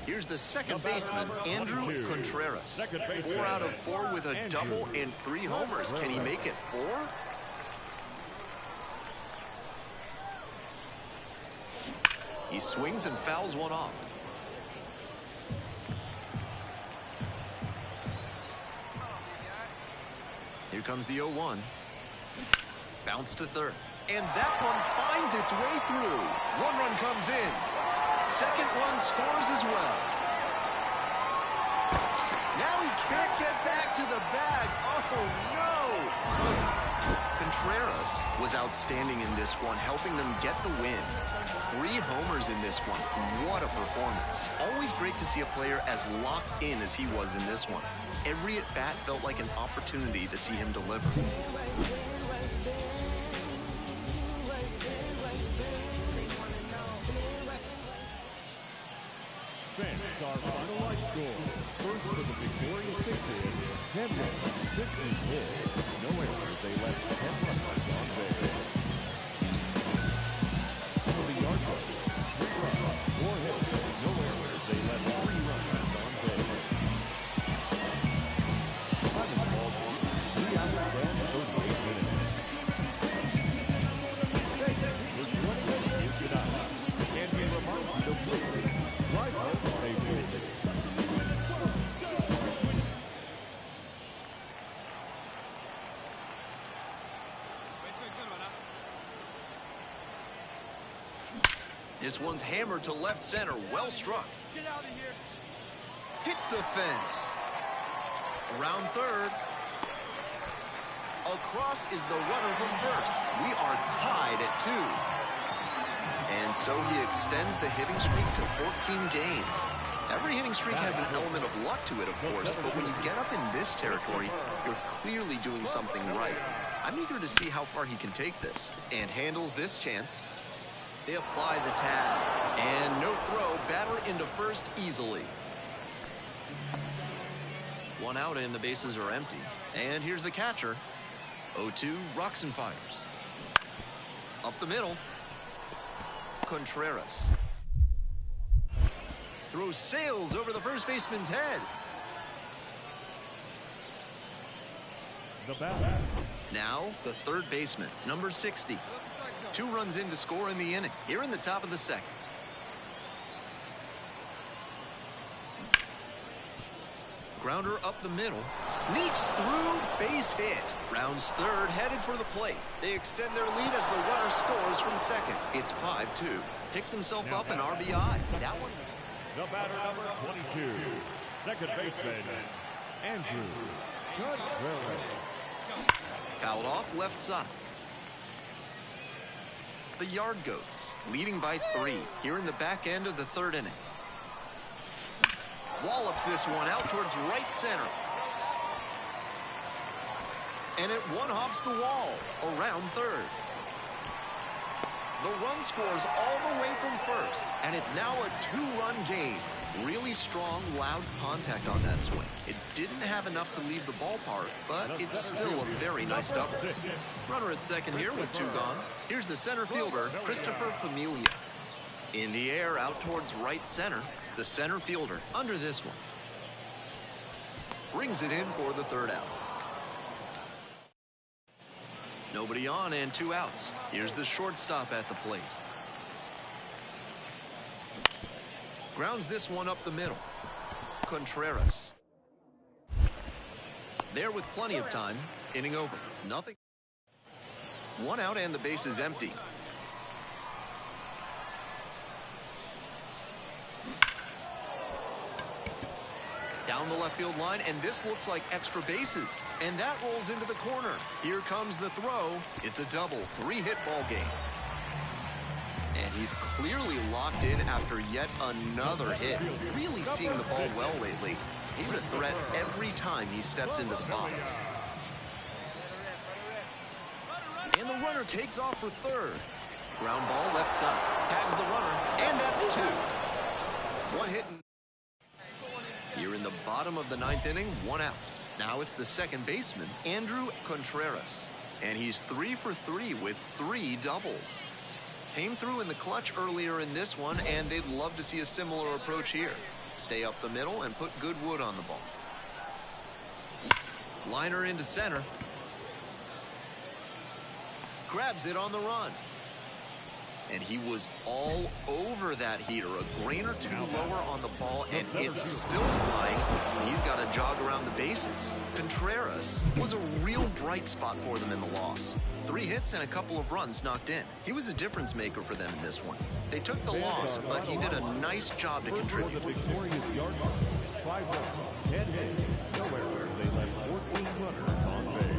Here's the second baseman, Andrew Contreras. 4 out of 4 with a double and 3 homers. Can he make it 4? He swings and fouls one off. Here comes the 0-1. Bounce to third. And that one finds its way through. 1 run comes in. Second one scores as well. Now he can't get back to the bag. Oh, no! Contreras was outstanding in this one, helping them get the win. 3 homers in this one. What a performance. Always great to see a player as locked in as he was in this one. Every at-bat felt like an opportunity to see him deliver. Fans our finalized score. First for the victorious victory, 10 runs, 60 hits. No errors, they left 10 runners on base. For the yard goals, 3 runs, 4 hits. No errors, they left 3 runners on base. Time is ball game, 3 hours and 38 minutes. Vegas is 28 is United. And we remind you to please drive home safely. This one's hammered to left center. Well struck. Get out of here. Hits the fence. Around third. Across is the runner from first. We are tied at 2. And so he extends the hitting streak to 14 games. Every hitting streak has an element of luck to it, of course, but when you get up in this territory, you're clearly doing something right. I'm eager to see how far he can take this. And handles this chance. They apply the tag. And no throw, batter into first easily. 1 out and the bases are empty. And here's the catcher. 0-2, rocks and fires. Up the middle. Contreras. Throws sails over the first baseman's head. The bat. Now, the third baseman, number 60. 2 runs in to score in the inning. Here in the top of the second. Grounder up the middle. Sneaks through. Base hit. Rounds third, headed for the plate. They extend their lead as the runner scores from second. It's 5-2. Picks himself up an RBI. That one. The batter number 22. Second baseman, Andrew Contreras. Fouled off left side. The Yard Goats, leading by 3 here in the back end of the third inning. Wallops this one out towards right center. And it one-hops the wall around third. The run scores all the way from first, and it's now a 2-run game. Really strong, loud contact on that swing. It didn't have enough to leave the ballpark, but it's still a very nice double. Runner at second here with 2 gone. Here's the center fielder, Christopher Familia. In the air, out towards right center. The center fielder under this one. Brings it in for the third out. Nobody on and 2 outs. Here's the shortstop at the plate. Grounds this one up the middle. Contreras. There with plenty of time. Inning over. Nothing. 1 out and the base is empty. Down the left field line, and this looks like extra bases. And that rolls into the corner. Here comes the throw. It's a double, 3-hit ball game. And he's clearly locked in after yet another hit. Really seeing the ball well lately. He's a threat every time he steps into the box. And the runner takes off for third. Ground ball left side. Tags the runner, and that's 2. 1 hit. Here in the bottom of the 9th inning, 1 out. Now it's the second baseman, Andrew Contreras. And he's 3 for 3 with 3 doubles. Came through in the clutch earlier in this one, and they'd love to see a similar approach here. Stay up the middle and put good wood on the ball. Liner into center. Grabs it on the run. And he was all over that heater. A grain or 2 lower on the ball, and it's still flying. He's got to jog around the bases. Contreras was a real bright spot for them in the loss. 3 hits and a couple of runs knocked in. He was a difference maker for them in this one. They took the loss, but he did a nice job to contribute. The victorious yard mark. 5 runs, 10 hits, no errors. They left 14 runners on base.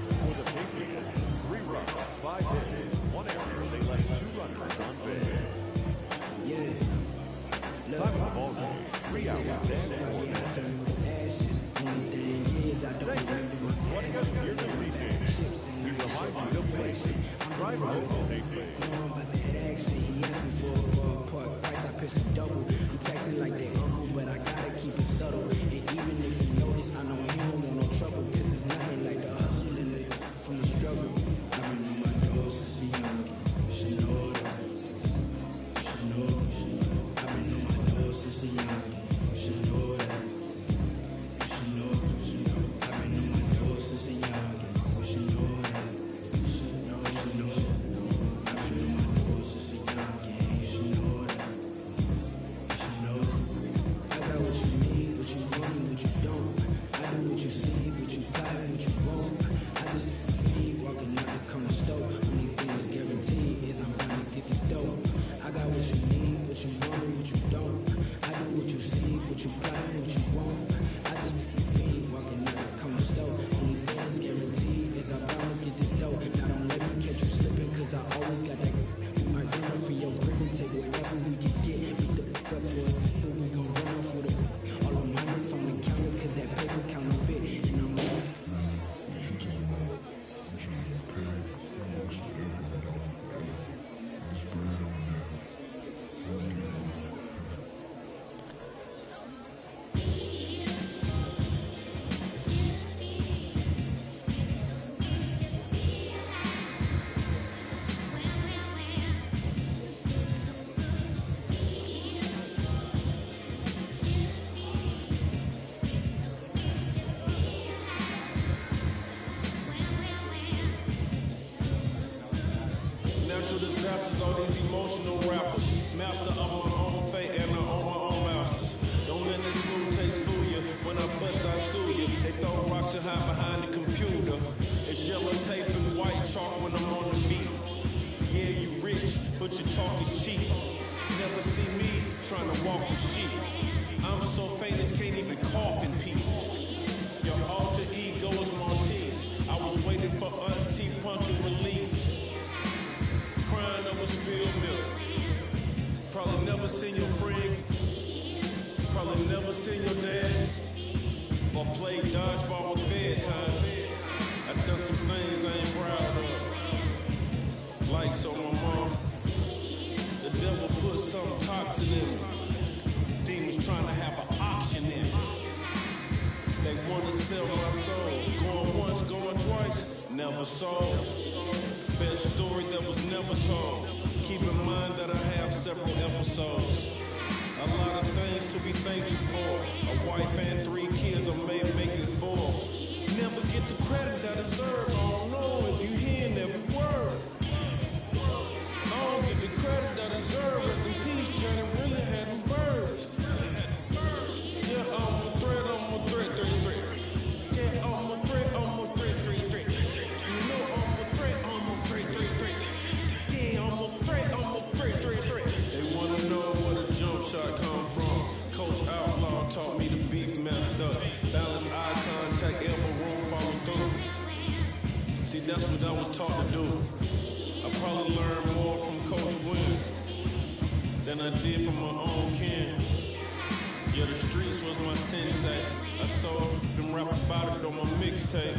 For the Patriots, 3 runs, 5 hits, 1 error. They left 2 runners on base. Time of the ball game, 3 hours and 1 minute. Thank you for joining us here this evening. We remind you to please drive home safely. I'm texting like they uncle, but I gotta keep it subtle. And even if you notice, I know he don't want no trouble, cause it's nothing like the hustle and the from the struggle. I've been on my doors since a youngin'. You should know that. You should know. I've been on my doors since a youngin'. You should know that. You should know. I've been on my doors since a youngin'. You should know that. You should know. I've been on my doors since a youngin'. You should know that. I got what you need, what you want, and what you don't. I do what you see, what you buy, and what you want. I just feed, walking out the corner store. Only thing that's guaranteed is I'm bound to get this dope. I got what you need, what you want, and what you don't. I do what you see, what you buy, and what you want. I just feed, walking out the corner store. Only thing that's guaranteed is I'm bound to get this dope. Now don't let me catch you slipping, cause I always got that. We might run up in your crib and take whatever we can get. Beat the fuck up for it. We gon' run up for the all the money from the counter, cause that paper counterfeit. And I'm like, natural disasters, all these emotional rappers. Master of my own fate and I own my own masters. Don't let this smooth taste fool you. When I bust, I school you. They throw rocks and hide behind the computer. It's yellow tape and white chalk when I'm on the beat. Yeah, you rich, but your talk is cheap. Never see me trying to walk with sheep. I'm so famous, can't even cough in peace. Your alter ego is Maltese. I was waiting for Auntie Punkin release. Crying over spilled milk. Probably never seen your friend. Probably never seen your dad. Or played dodgeball with bedtime. I done some things I ain't proud of. Lights on my mom. The devil put some toxin in me. Demons trying to have an auction in me. They wanna sell my soul. Going once, going twice, never sold. Best story that was never told. Keep in mind that I have several episodes. A lot of things to be thankful for. A wife and 3 kids, I may make it 4. Never get the credit I deserve. I don't know if you hearing every word. I don't get the credit I deserve. Rest in peace, Johnny really had them birds. Yeah, I'm a threat. Yeah, I'm a threat. You know I'm a threat. Yeah, I'm a threat. They wanna know where the jump shot come from. Coach that's what I was taught to do. I probably learned more from Coach Wynn than I did from my own kin. Yeah, the streets was my sensei. I saw them rap about it on my mixtape.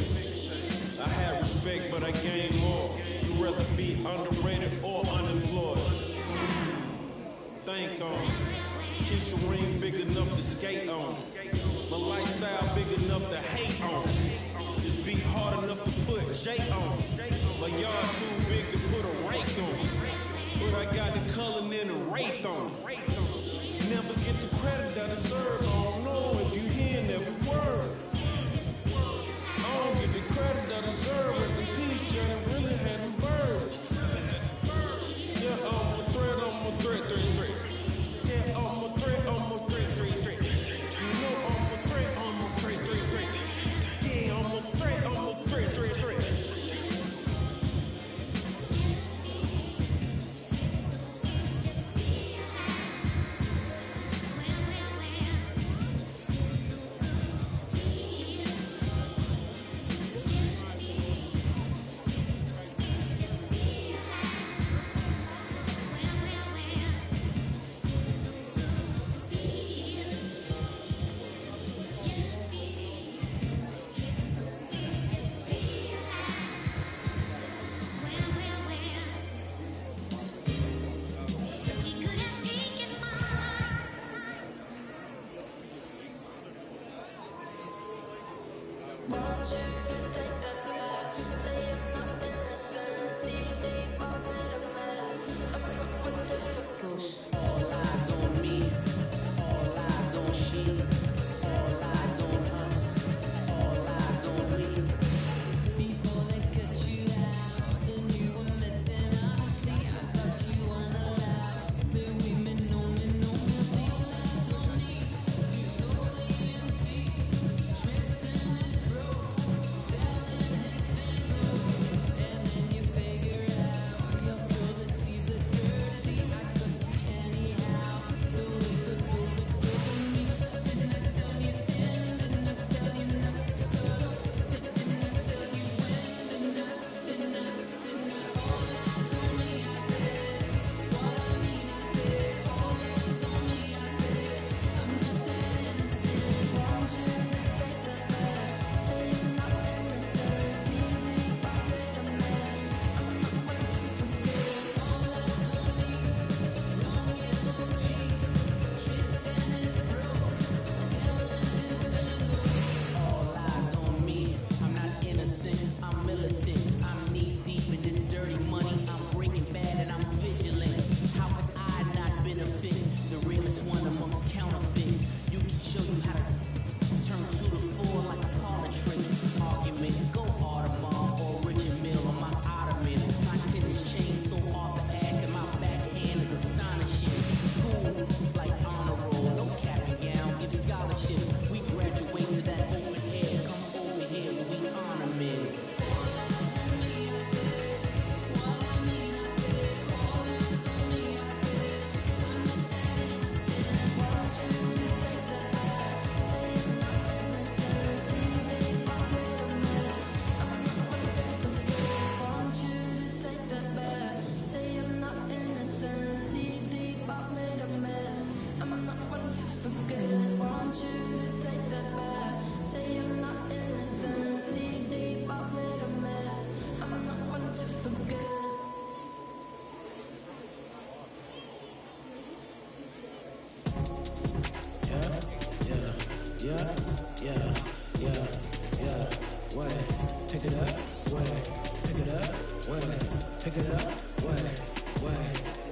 I had respect, but I gained more. You'd rather be underrated or unemployed. Think on. Kiss your ring big enough to skate on. My lifestyle big enough to hate on. This beat hard enough to put J on. My yard too big to put a rake on. But I got the color and the wraith on. Never get the credit I deserve. I don't know if you hearing every word. I don't get the credit I deserve. Rest in peace, Johnny really had them birds. Yeah, I'm a threat, threat. Yeah, I'm a threat, threat. You know I'm a threat, threat. Yeah, I'm a threat, threat.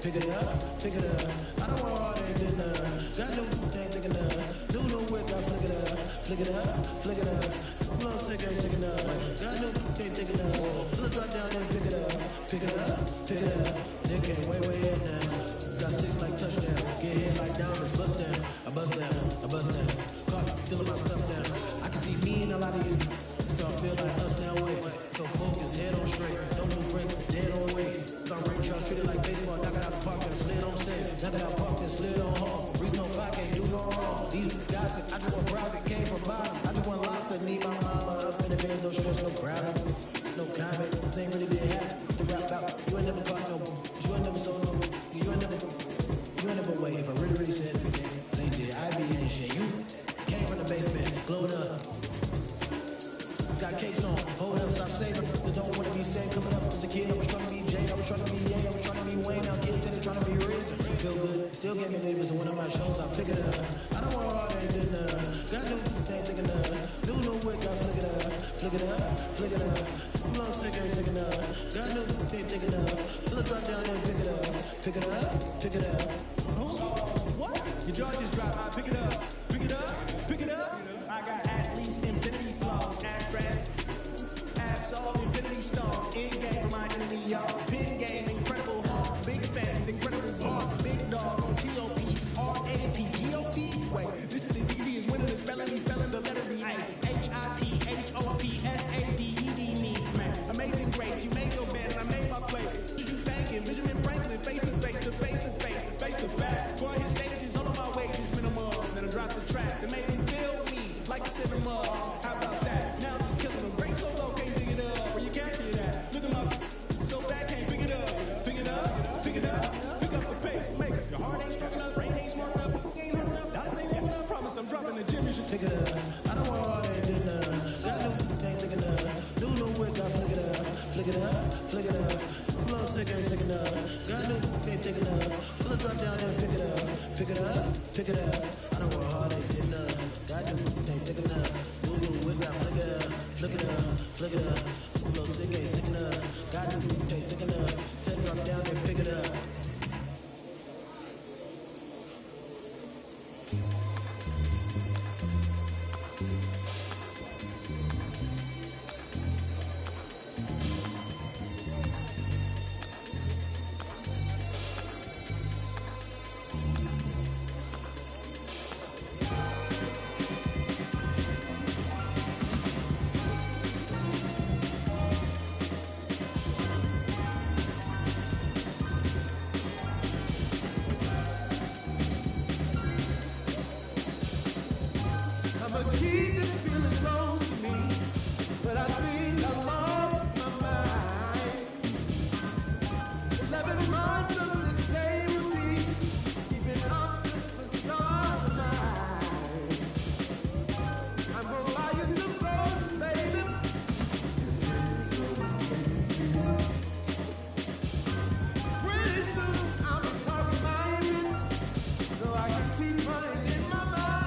Pick it up. I don't want all that dinner. Got new thing thinking of. New whip, I flick it up. Blow sick, ain't sick enough. Got new thing thinking of. Let's drop down there, pick it up. They can't way in now. Got 6 like touchdown. Get hit like diamonds, bust down. I bust down. Caught feeling my stuff now. I can see me and a lot of these start feeling like us now. Wait, so focus, head on straight. No new friend, dead on way. Got rain trucks treated like baseball. Knock it out the park and slid on safe. Knock it out park and slid on home. Reason on 5 can't do no wrong. These guys, I just want profit, came from bottom. I just want lobster, need my mama up in the bed, no stress, no crowding. No comment. Thing really did happen. The rap about you ain't never caught no. You ain't never sold no. You ain't never wait. If I really said everything, they did. I be ain't shit. You came from the basement, glowed up. Got capes on, hold up, stop saving. They don't wanna be saved. Coming up as a kid, I was trying to be Jay, I was trying to be Ye, I was trying to be Wayne. Now kids say they trying to be Razor. Feel good, still can't believe it's one of my shows. I figured out. I don't want all that good enough. Got new, ain't thinking of. New wick, I flick it up, flick it up, flick it up. I'm a little sick, ain't sick enough. Got new, ain't thinking of. Till I drop down there, pick it up, pick it up, pick it up. So what? Your jaw just dropped. I pick it up, pick it up, pick it up. I got at least infinity flaws, abstract, absol, infinity stone, in game for my enemy, y'all. Pin game, incredible hard, big fans, incredible bar, big dog on T.O.P. R.A.P. G.O.P. Wait, this is easy as winning the spelling, me spelling the letter B. H.I.P. H.O.P. S.A.D.E.D. me, man. Amazing grace, you made your bed and I made my play. You thanking Benjamin Franklin, face to face to face to face, face to fact. Boy, his stages, all of my wages minimum. Then I dropped the track that made him feel me like a cinema. How about that? Now I'm just killing them. Great so low, can't pick it up. Where you catch me at? Look at my so bad, can't pick it up. Pick it up, pick it up, pick up the pace. Make it. Your heart ain't strong enough, brain ain't smart enough, ain't hard enough. Dollars ain't long enough. Promise I'm dropping the gym. You should Pick it up. I don't want all that good enough. Got new, ain't thinking of. New wick, I flick it up, flick it up, flick it up. I'm a little sick, ain't sick enough. Got new, ain't thinking of. Till I drop down there, pick it up, pick it up, pick it up. I don't want all that good enough. Got new, ain't thinking of. New wick, I flick it up, flick it up, flick it up. I'm a little sick, ain't sick enough. Got new, ain't thinking of. Till I drop down there, pick it up. I'ma keep this feeling close to me, but I think I lost my mind. 11 months of the same routine, keeping up this facade of mine. I'm gonna buy you some roses, baby. Pretty soon I'll be talking my ear, so I can keep running in my mind.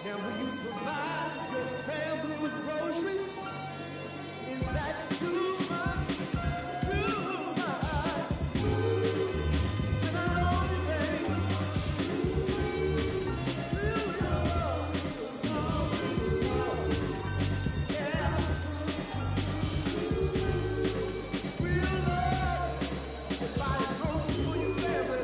Now will you provide your family with groceries? Is that too much? Too much? And I love you, baby. Really love you. Yeah. Real love. Provide groceries for your family.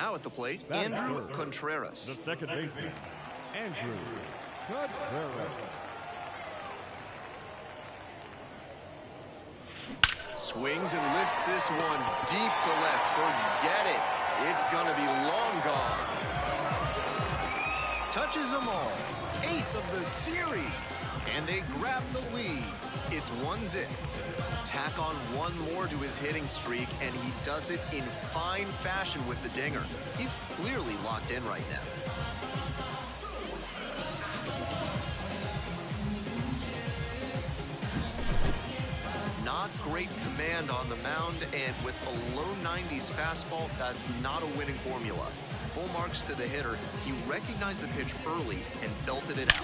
Now at the plate, Batting Andrew third, Contreras. the second baseman, Andrew Contreras. Swings and lifts this one deep to left. Forget it. It's going to be long gone. Touches them all. 8th of the series. And they grab the lead. It's 1-0. Tack on one more to his hitting streak, and he does it in fine fashion with the dinger. He's clearly locked in right now. Not great command on the mound, and with a low 90s fastball, that's not a winning formula. Full marks to the hitter. He recognized the pitch early and belted it out.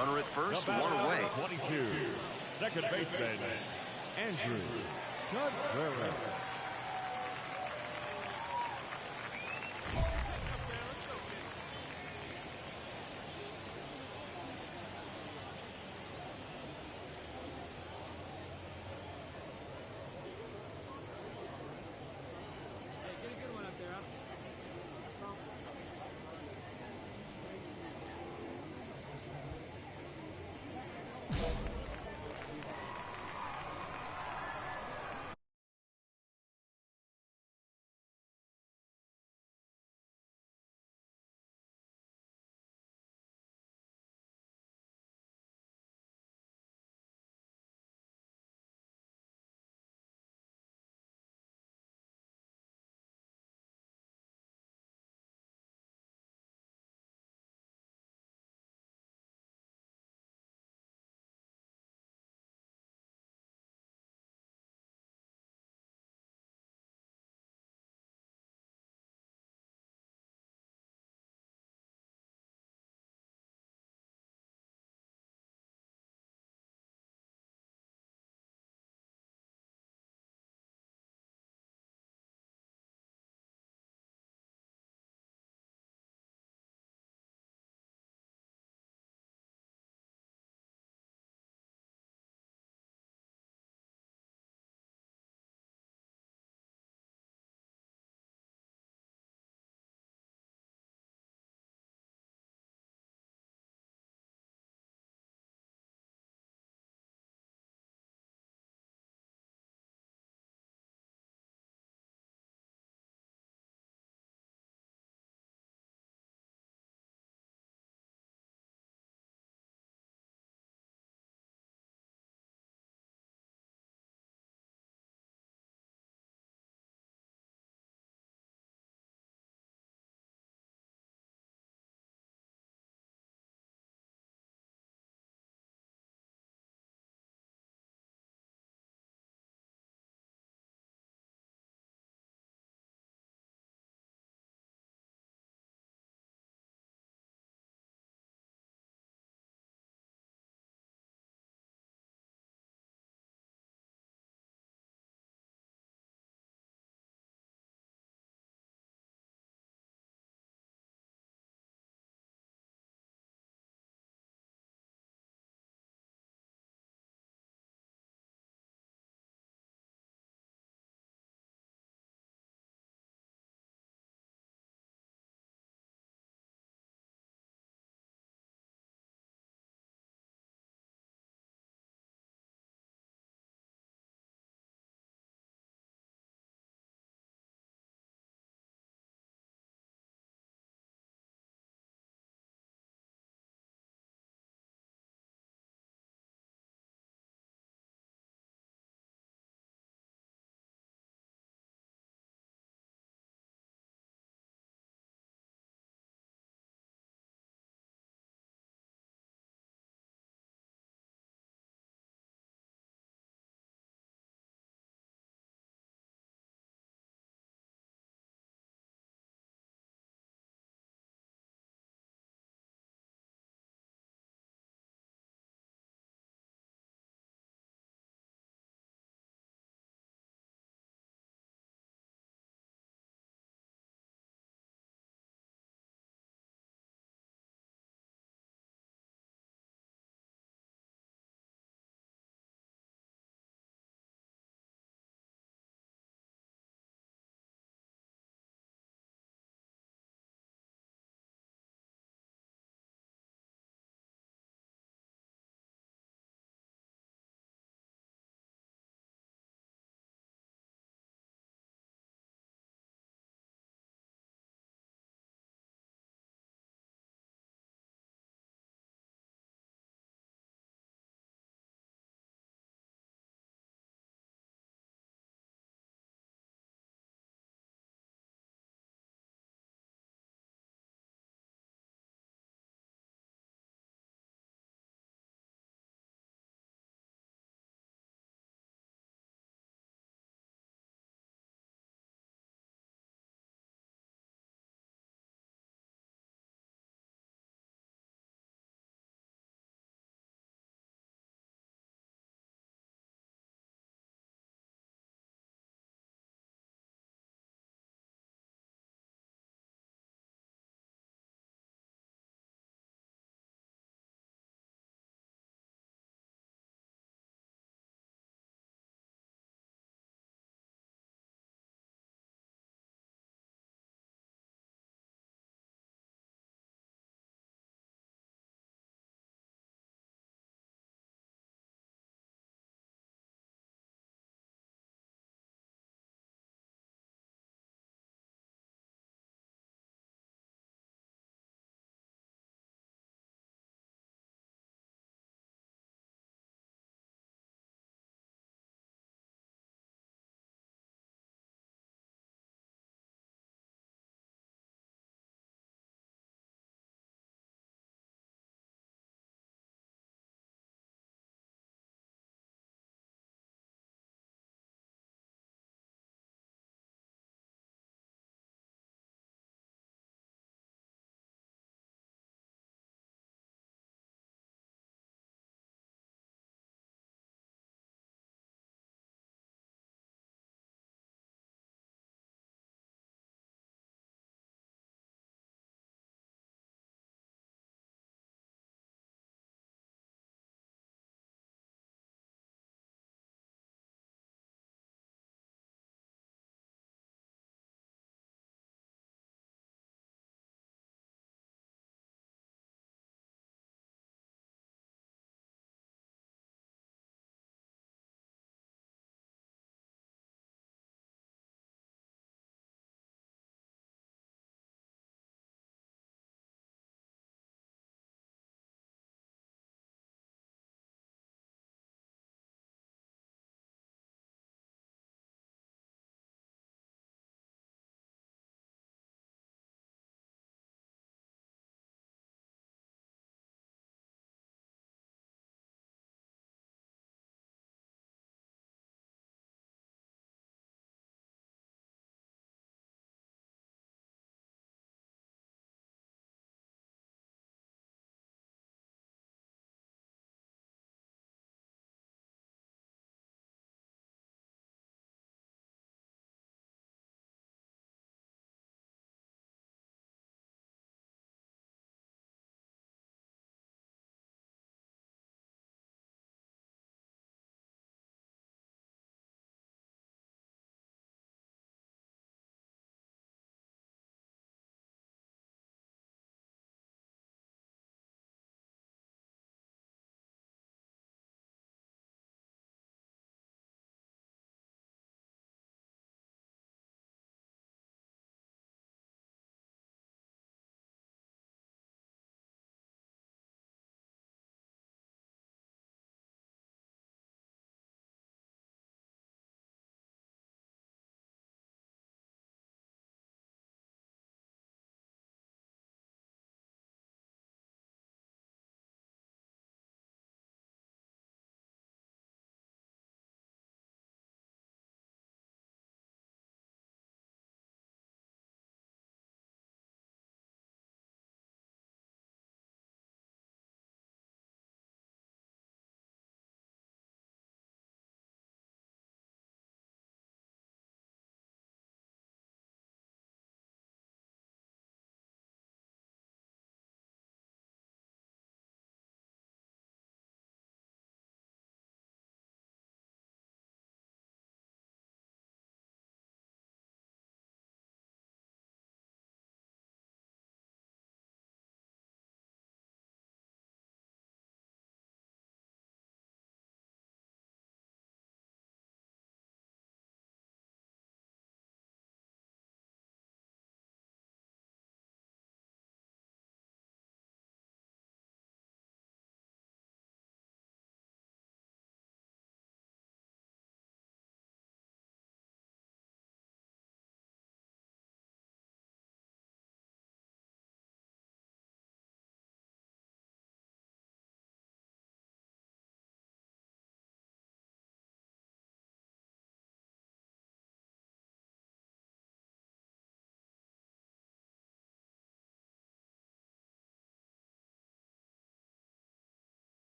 Runner at first, one away. 22, second baseman, Andrew Contreras.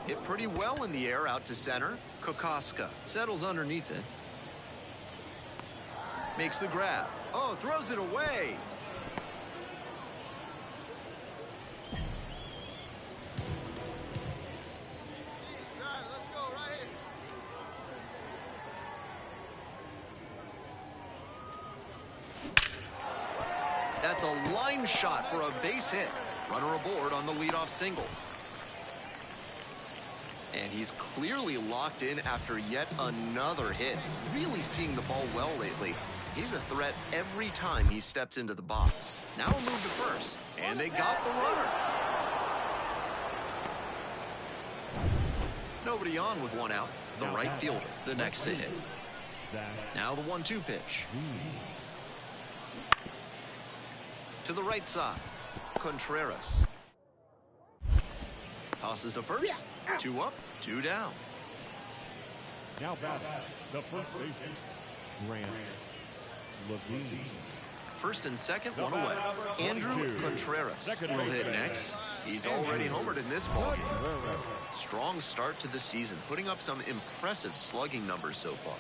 Hit pretty well in the air out to center. Kokoska settles underneath it. Makes the grab. Oh, throws it away. That's a line shot for a base hit. Runner aboard on the leadoff single. And he's clearly locked in after yet another hit. Really seeing the ball well lately. He's a threat every time he steps into the box. Now a move to first. And they got the runner. Nobody on with one out. The right fielder, the next to hit. Now the 1-2 pitch. To the right side, Contreras. Tosses to first. 2 up, 2 down. Now batting, the first baseman, Grant Levine. First and second, 1 away. Andrew Contreras will hit next. He's already homered in this ballgame. Strong start to the season, putting up some impressive slugging numbers so far.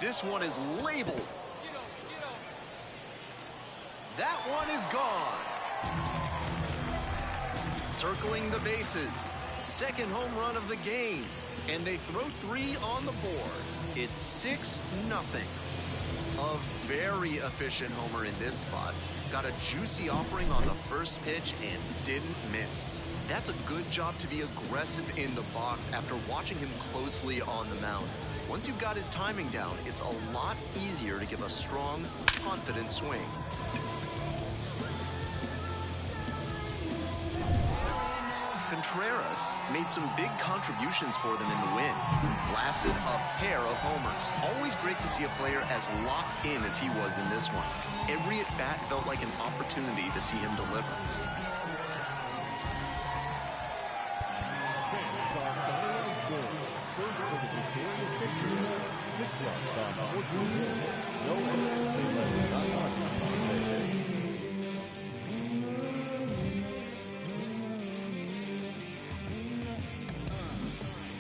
This one is labeled. That one is gone. Circling the bases. Second home run of the game. And they throw 3 on the board. It's 6-0. A very efficient homer in this spot. Got a juicy offering on the first pitch and didn't miss. That's a good job to be aggressive in the box after watching him closely on the mound. Once you've got his timing down, it's a lot easier to give a strong, confident swing. Contreras made some big contributions for them in the win. Blasted a pair of homers. Always great to see a player as locked in as he was in this one. Every at-bat felt like an opportunity to see him deliver.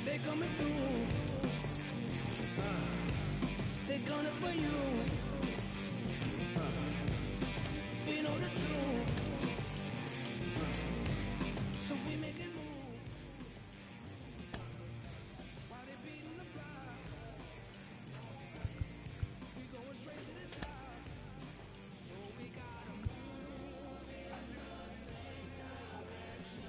They're coming through. They're coming for you. We know the truth. So we make it move. While they beating the block, we going straight to the top. So we gotta move in the same direction.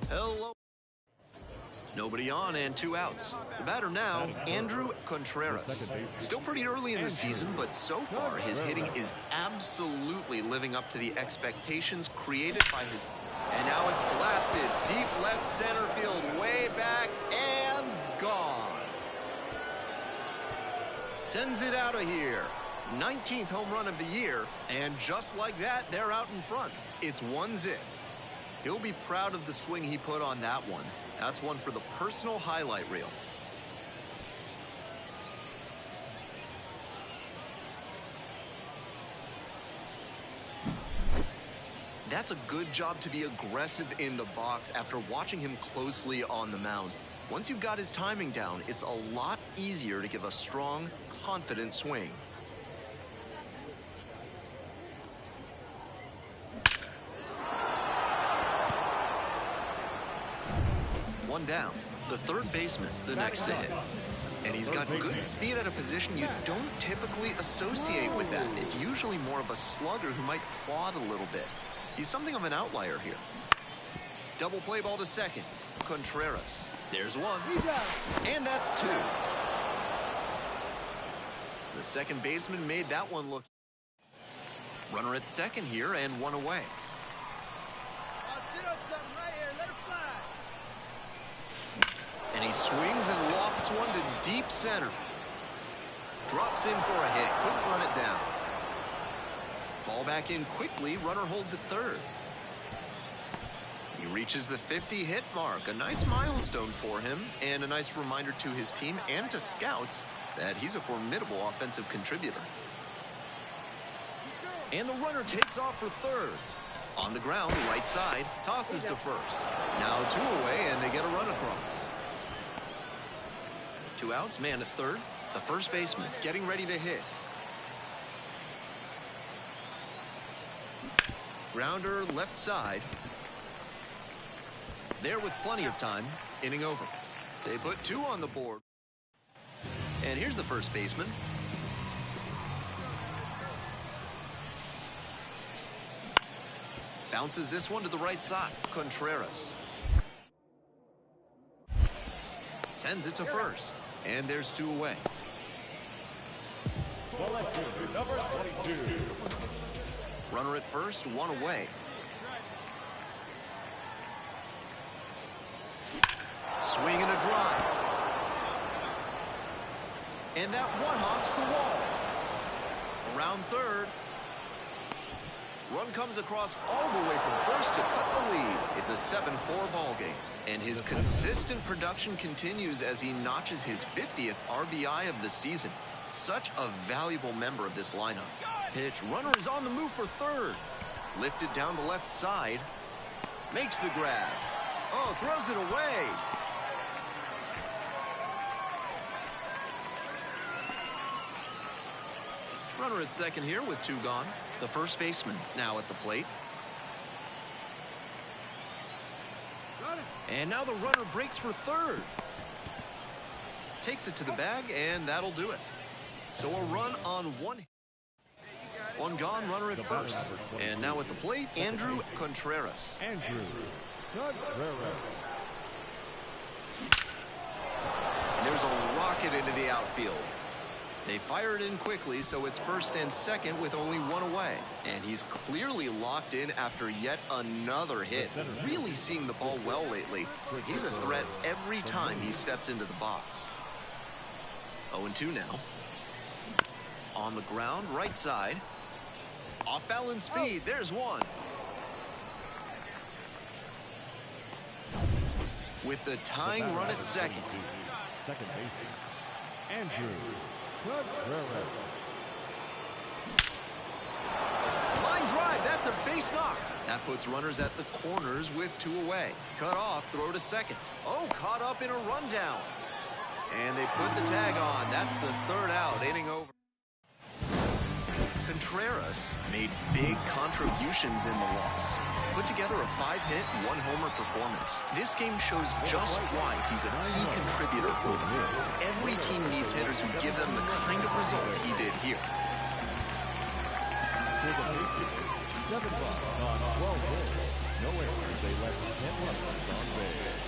Hello. Nobody on and 2 outs. The batter now, Andrew Contreras. Still pretty early in the season, but so far his hitting is absolutely living up to the expectations created by his... And now it's blasted deep left center field, way back and gone. Sends it out of here. 19th home run of the year, and just like that, they're out in front. It's 1-0. He'll be proud of the swing he put on that one. That's one for the personal highlight reel. That's a good job to be aggressive in the box after watching him closely on the mound. Once you've got his timing down, it's a lot easier to give a strong, confident swing. One down. The third baseman, the next to hit. And he's got good speed at a position you don't typically associate with that. It's usually more of a slugger who might plod a little bit. He's something of an outlier here. Double play ball to second. Contreras. There's 1. And that's 2. The second baseman made that one look. Runner at second here and 1 away. Sit up something right here. Let her fly. And he swings and lofts one to deep center. Drops in for a hit. Couldn't run it down. Ball back in quickly. Runner holds at third. He reaches the 50 hit mark. A nice milestone for him and a nice reminder to his team and to scouts that he's a formidable offensive contributor. And the runner takes off for third. On the ground, right side, tosses to first. Now 2 away, and they get a run across. 2 outs, man at third. The first baseman getting ready to hit. Grounder left side. There with plenty of time. Inning over. They put 2 on the board. And here's the first baseman. Bounces this one to the right side. Contreras. Sends it to first. And there's 2 away. Number 22. Runner at first, 1 away. Swing and a drive. And that one hops the wall. Around third. Run comes across all the way from first to cut the lead. It's a 7-4 ball game. And his consistent production continues as he notches his 50th RBI of the season. Such a valuable member of this lineup. Pitch, runner is on the move for third. Lifted down the left side. Makes the grab. Oh, throws it away. Runner at second here with 2 gone. The first baseman now at the plate. And now the runner breaks for third. Takes it to the bag, and that'll do it. So a run on 1 hit. 1 gone, runner at first. And now at the plate, Andrew Contreras. Andrew Contreras. And there's a rocket into the outfield. They fire it in quickly, so it's first and second with only 1 away. And he's clearly locked in after yet another hit. Really seeing the ball well lately. He's a threat every time he steps into the box. 0-2 now. On the ground, right side. Off balance speed, there's 1. With the tying run at second. Second baseman, Andrew Contreras. Line drive, that's a base knock. That puts runners at the corners with 2 away. Cut off, throw to second. Oh, caught up in a rundown. And they put the tag on. That's the 3rd out, inning over. Contreras made big contributions in the loss. Put together a 5-hit, 1-homer performance. This game shows just why he's a key contributor for them. Every team needs hitters who give them the kind of results he did here. 7 runs on 12 hits. No errors. They left 10 runs on base.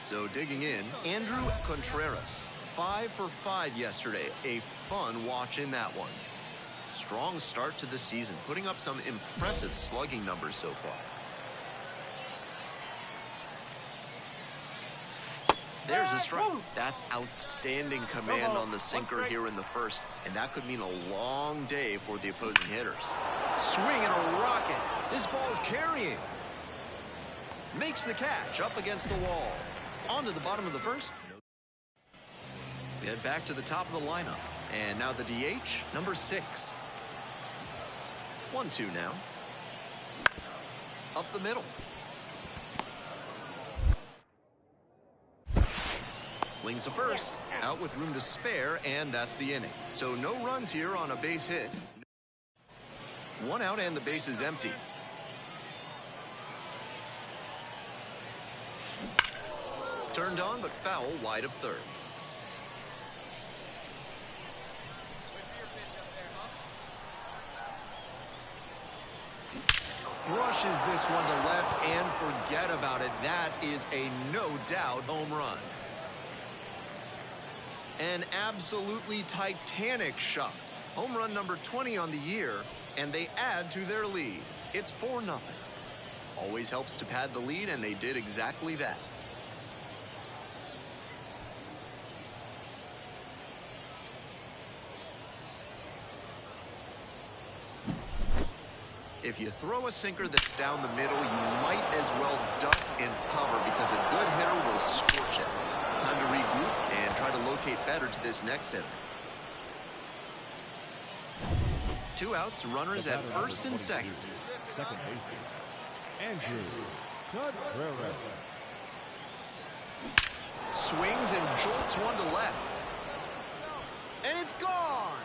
So digging in, Andrew Contreras. 5 for 5 yesterday. A fun watch in that one. Strong start to the season, putting up some impressive slugging numbers so far. There's a strike. That's outstanding command on the sinker here in the first, and that could mean a long day for the opposing hitters. Swing and a rocket. This ball's carrying. Makes the catch up against the wall. On to the bottom of the first. We head back to the top of the lineup. And now the DH, number 6. 1-2 now. Up the middle. Slings to first. Out with room to spare, and that's the inning. So no runs here on a base hit. 1 out and the base is empty. Turned on, but foul wide of third. Crushes this one to left and forget about it. That is a no-doubt home run. An absolutely titanic shot. Home run number 20 on the year, and they add to their lead. It's 4-0. Always helps to pad the lead, and they did exactly that. If you throw a sinker that's down the middle, you might as well duck and cover because a good hitter will scorch it. Time to regroup and try to locate better to this next hitter. 2 outs, runners at first and second. Second baseman, Andrew Contreras. Swings and jolts one to left. And it's gone!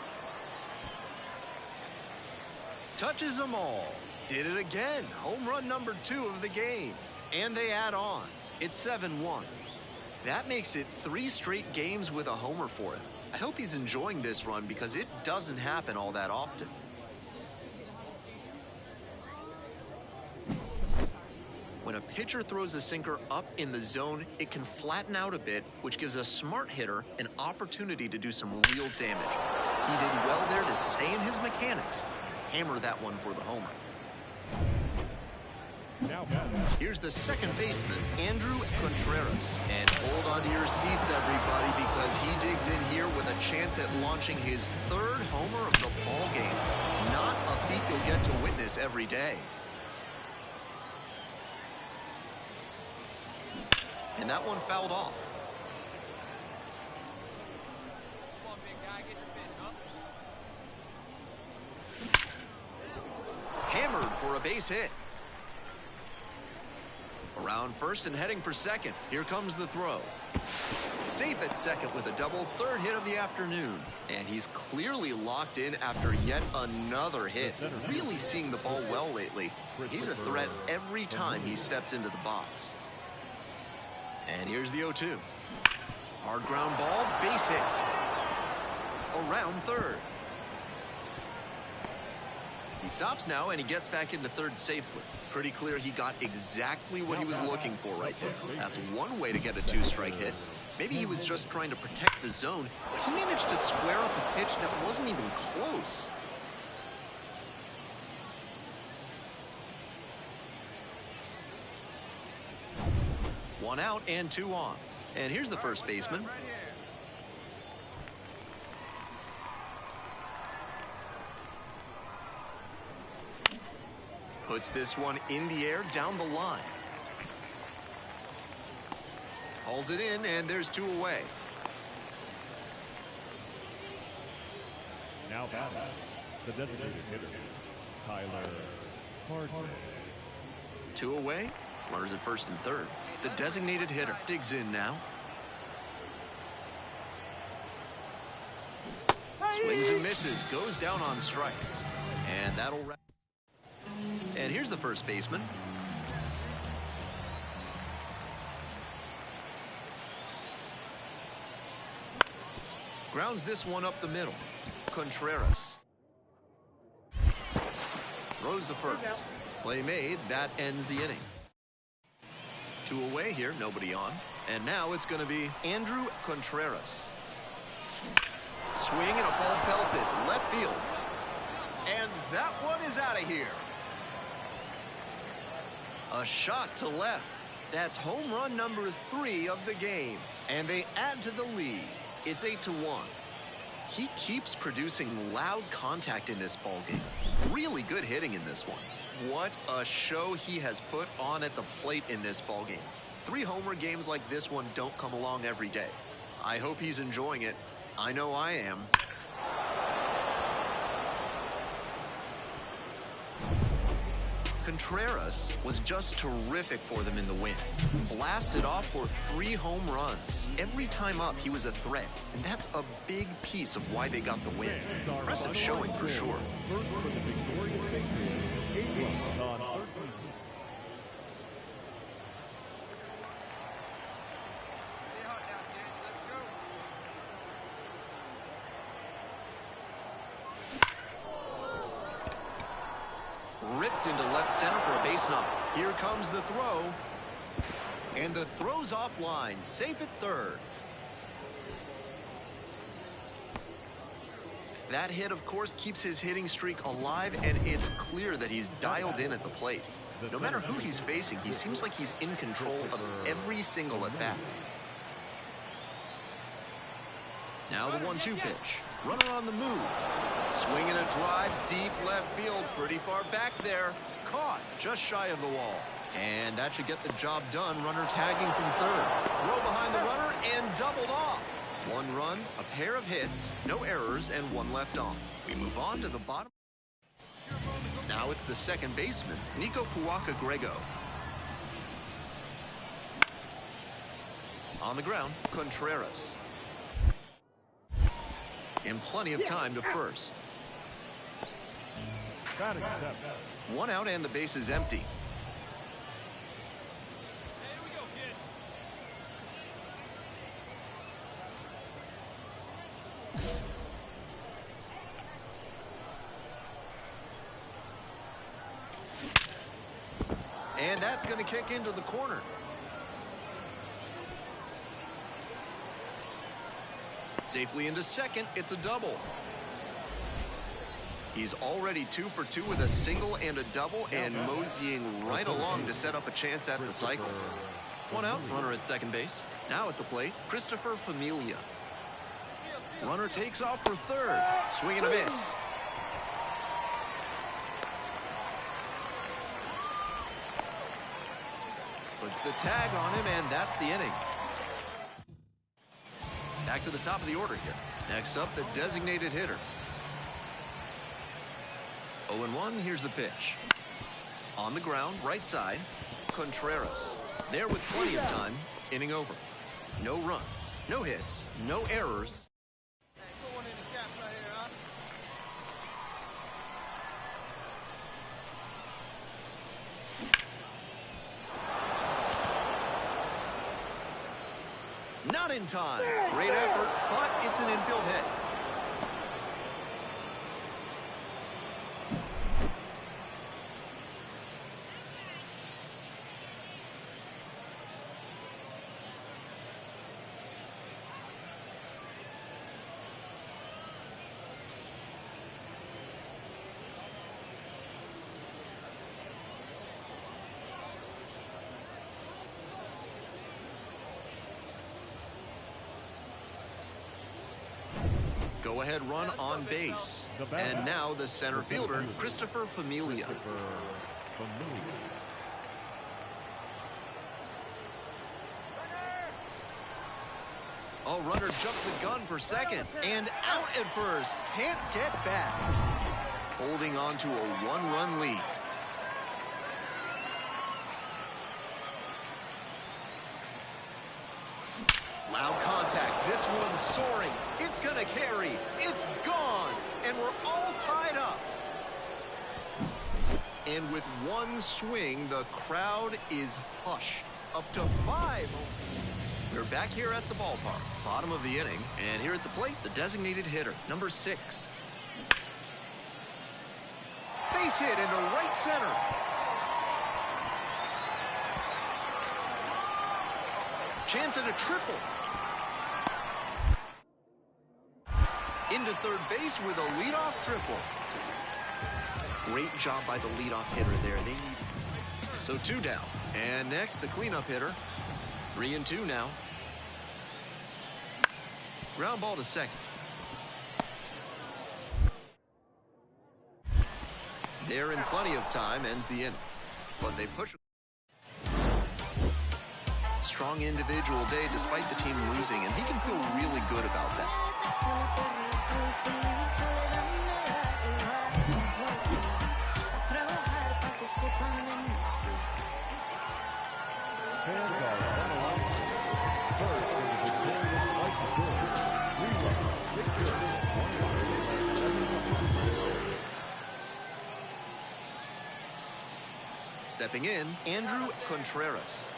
Touches them all. Did it again. Home run number 2 of the game. And they add on. It's 7-1. That makes it 3 straight games with a homer for him. I hope he's enjoying this run because it doesn't happen all that often. When a pitcher throws a sinker up in the zone, it can flatten out a bit, which gives a smart hitter an opportunity to do some real damage. He did well there to stay in his mechanics and hammer that one for the homer. Here's the second baseman, Andrew Contreras. And hold on to your seats, everybody, because he digs in here with a chance at launching his 3rd homer of the ball game. Not a feat you'll get to witness every day. And that one fouled off. Come on, big guy, get your pitch, huh? Hammered for a base hit. Around first and heading for second. Here comes the throw. Safe at second with a double, 3rd hit of the afternoon. And he's clearly locked in after yet another hit. Really seeing the ball well lately. He's a threat every time he steps into the box. And here's the 0-2. Hard ground ball, base hit. Around third. He stops now, and he gets back into third safely. Pretty clear he got exactly what he was looking for right there. That's one way to get a 2-strike hit. Maybe he was just trying to protect the zone, but he managed to square up a pitch that wasn't even close. One out and 2 on. And here's the first baseman. Puts this one in the air down the line. Hauls it in, and there's 2 away. Now batting, the designated hitter, Tyler Hardman. 2 away. Runners at first and third. The designated hitter digs in now. Swings and misses. Goes down on strikes. And that'll wrap. And here's the first baseman. Grounds this one up the middle. Contreras. Throws the first. Play made. That ends the inning. 2 away here, nobody on. And now it's going to be Andrew Contreras. Swing and a ball belted left field. And that one is out of here. A shot to left. That's home run number 3 of the game. And they add to the lead. It's 8-1. He keeps producing loud contact in this ballgame. Really good hitting in this one. What a show he has put on at the plate in this ballgame. 3 homer games like this one don't come along every day. I hope he's enjoying it. I know I am. Contreras was just terrific for them in the win. Blasted off for 3 home runs. Every time up, he was a threat. And that's a big piece of why they got the win. Impressive showing for sure. First for the victorious Patriots, 8 runs on 13. Stay hot now, kid. Let's go. Ripped into left center for a base knock. Here comes the throw. And the throw's offline. Safe at third. That hit, of course, keeps his hitting streak alive, and it's clear that he's dialed in at the plate. No matter who he's facing, he seems like he's in control of every single at-bat. Now the 1-2 pitch. Runner on the move. Swinging a drive deep left field. Pretty far back there. Caught just shy of the wall. And that should get the job done. Runner tagging from third. Throw behind the runner and doubled off. 1 run, a pair of hits, no errors, and 1 left on. We move on to the bottom. Now it's the second baseman, Nico Puaka-Grego. On the ground, Contreras. And plenty of time to first. 1 out and the base is empty. And that's going to kick into the corner. Safely into second, it's a double. He's already 2 for 2 with a single and a double, and moseying right along to set up a chance at the cycle. 1 out, runner at second base. Now at the plate, Christopher Familia. Runner takes off for third. Swing and a miss. Puts the tag on him, and that's the inning. Back to the top of the order here. Next up, the designated hitter. 0-1, here's the pitch. On the ground, right side, Contreras. There with plenty of time, inning over. No runs, no hits, no errors. Not in time. Great effort, but it's an infield hit. Go-ahead run on base. And now the center fielder, Christopher Familia. Oh, runner jumped the gun for second. And out at first. Can't get back. Holding on to a 1-run lead. Loud contact. This one's soaring. It's going to carry. It's gone. And we're all tied up. And with one swing, the crowd is hushed. Up to 5. We're back here at the ballpark. Bottom of the inning. And here at the plate, the designated hitter, number 6. Base hit into right center. Chance at a triple. Into third base with a leadoff triple. Great job by the leadoff hitter there. They need. So 2 down. And next, the cleanup hitter. 3-2 now. Ground ball to second. They're in plenty of time, ends the inning. But they push. Strong individual day despite the team losing, and he can feel really good about that. Stepping in, Andrew Contreras.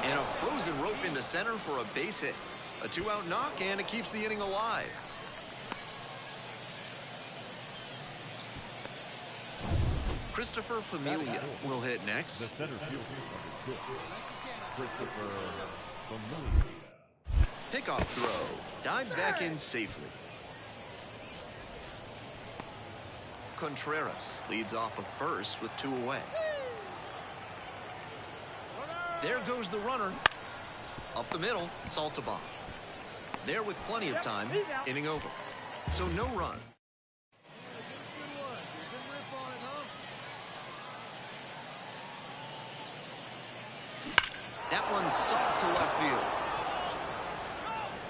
And a frozen rope into center for a base hit. A 2-out knock, and it keeps the inning alive. Christopher Familia will hit next. The center fielder, number 6, Christopher Familia. Pickoff throw. Dives back in safely. Contreras leads off of first with 2 away. There goes the runner. Up the middle, Saltabon. There with plenty of time, inning over. So no run. That one's soft to left field.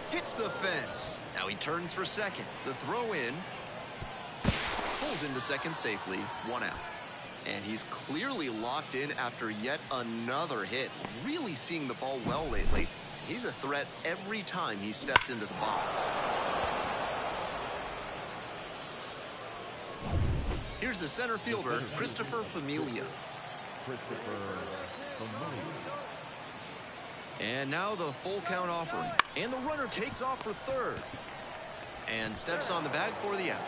Hits the fence. Now he turns for second. The throw in. Pulls into second safely. 1 out. And he's clearly locked in after yet another hit. Really seeing the ball well lately. He's a threat every time he steps into the box. Here's the center fielder, Christopher Familia. And now the full count offering. And the runner takes off for third. And steps on the bag for the out.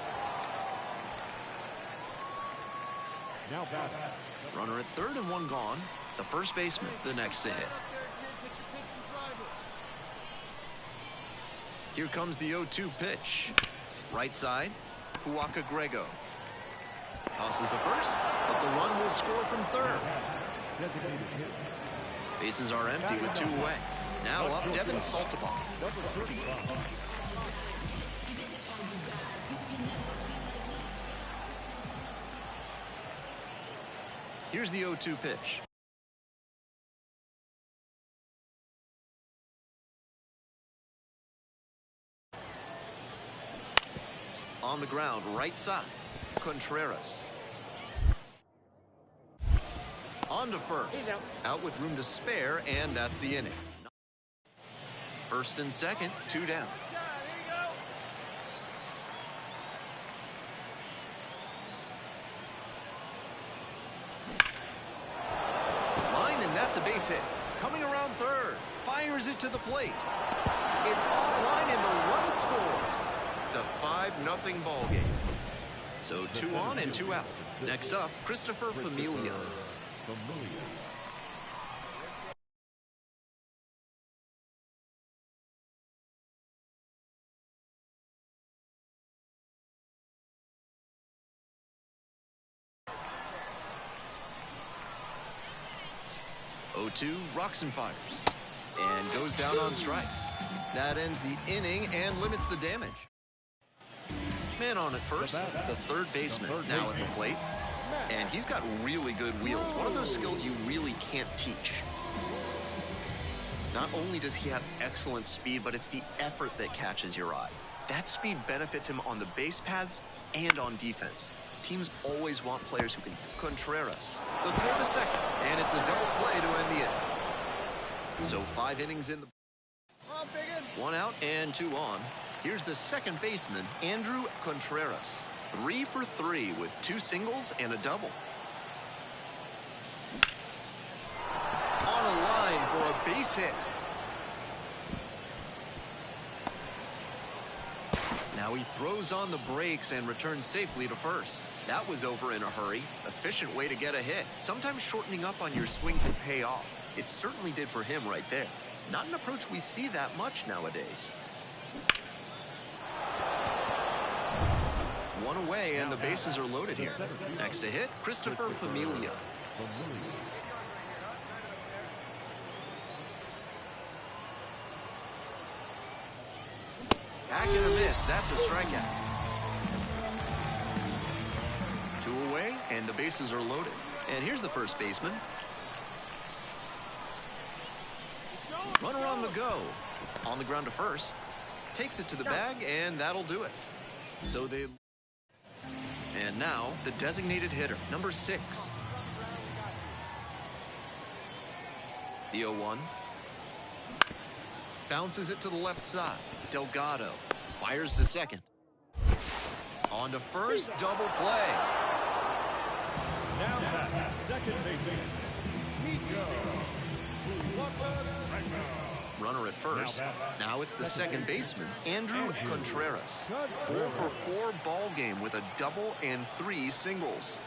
Now back. Runner at third and 1 gone. The first baseman, the next to hit. Here comes the 0-2 pitch. Right side, Huaca Grego. Tosses to first, but the run will score from third. Bases are empty with 2 away. Now up Devin Saltabon. Here's the 0-2 pitch. On the ground, right side, Contreras. On to first. Out with room to spare, and that's the inning. First and second, 2 down. Line, and that's a base hit. Coming around third. Fires it to the plate. It's offline, and the run scores. It's a 5-0 ball game. So 2 on and 2 out. Next up, Christopher Familia. 0-2, rocks and fires. And goes down on strikes. That ends the inning and limits the damage. Man on at first, the third baseman now at the plate. And he's got really good wheels. One of those skills you really can't teach. Not only does he have excellent speed, but it's the effort that catches your eye. That speed benefits him on the base paths and on defense. Teams always want players who can. Contreras, the throw to second, and it's a double play to end the inning. So 5 innings in the... 1 out and 2 on. Here's the second baseman, Andrew Contreras. 3 for 3 with 2 singles and a double. On a line for a base hit. Now he throws on the brakes and returns safely to first. That was over in a hurry. Efficient way to get a hit. Sometimes shortening up on your swing can pay off. It certainly did for him right there. Not an approach we see that much nowadays. 1 away and the bases are loaded here. Next to hit, Christopher Familia. Back and a miss. That's a strikeout. 2 away and the bases are loaded. And here's the first baseman. Runner on the go. On the ground to first. Takes it to the bag, and that'll do it. So they... And now, the designated hitter, number 6. The 0-1. Bounces it to the left side. Delgado fires to second. On to first, double play. Now back, second baseman, Runner at first. Now it's the second baseman, Andrew Contreras. 4 for 4 ball game with a double and 3 singles.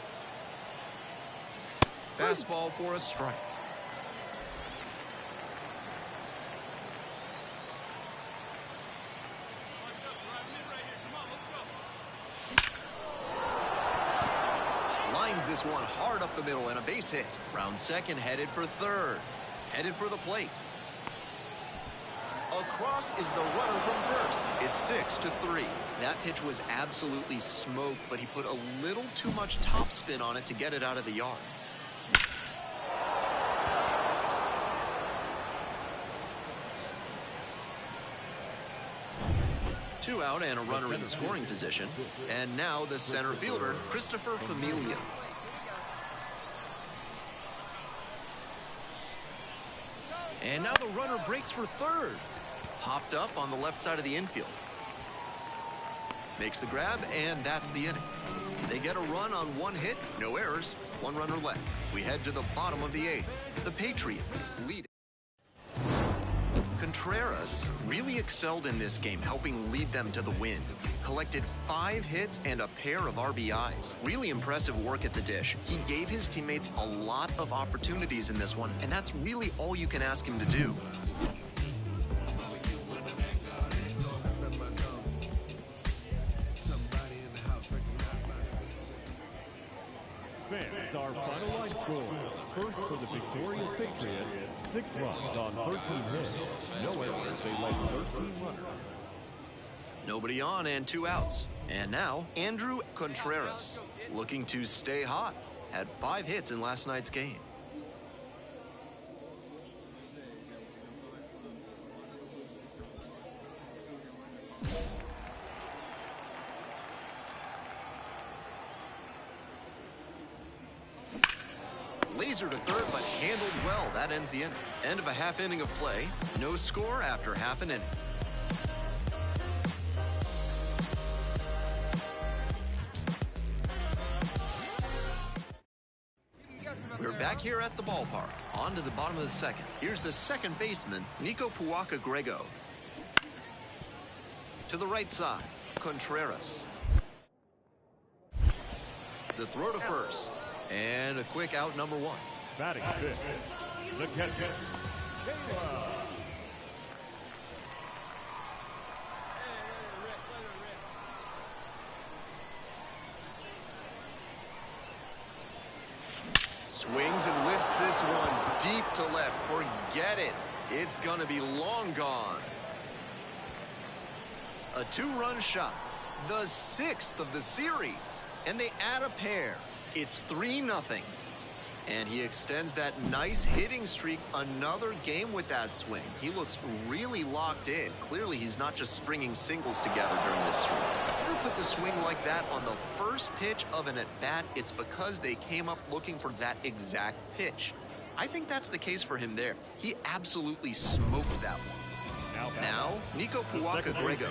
Fastball for a strike. Lines this one hard up the middle and a base hit. Round second, headed for third. Headed for the plate. Across is the runner from first. It's 6-3. That pitch was absolutely smoked, but he put a little too much topspin on it to get it out of the yard. Two out and a runner in scoring position. And now the center fielder, Christopher Familia. And now the runner breaks for third. Popped up on the left side of the infield. Makes the grab, and that's the inning. They get a run on one hit, no errors, one runner left. We head to the bottom of the eighth. The Patriots lead. Contreras really excelled in this game, helping lead them to the win. Collected 5 hits and a pair of RBIs. Really impressive work at the dish. He gave his teammates a lot of opportunities in this one, and that's really all you can ask him to do. Fans, our final line score. First for the victorious Patriots, 6 runs on 13 hits. No errors, they led 13 runners. Nobody on and 2 outs. And now, Andrew Contreras, looking to stay hot. Had 5 hits in last night's game. Laser to third, but handled well. That ends the inning. End of a half inning of play. No score after half an inning. We're back here at the ballpark. On to the bottom of the second. Here's the second baseman, Nico Puaka-Grego. To the right side, Contreras. The throw to first. And a quick out, number 1. Batting fifth, the catcher, Kayla. Swings and lifts this one deep to left. Forget it. It's gonna be long gone. A 2-run shot. The 6th of the series. And they add a pair. It's 3-0. And he extends that nice hitting streak another game with that swing. He looks really locked in. Clearly, he's not just stringing singles together during this streak. Whoever puts a swing like that on the first pitch of an at-bat, it's because they came up looking for that exact pitch. I think that's the case for him there. He absolutely smoked that one. Now Nico Puaka-Grego.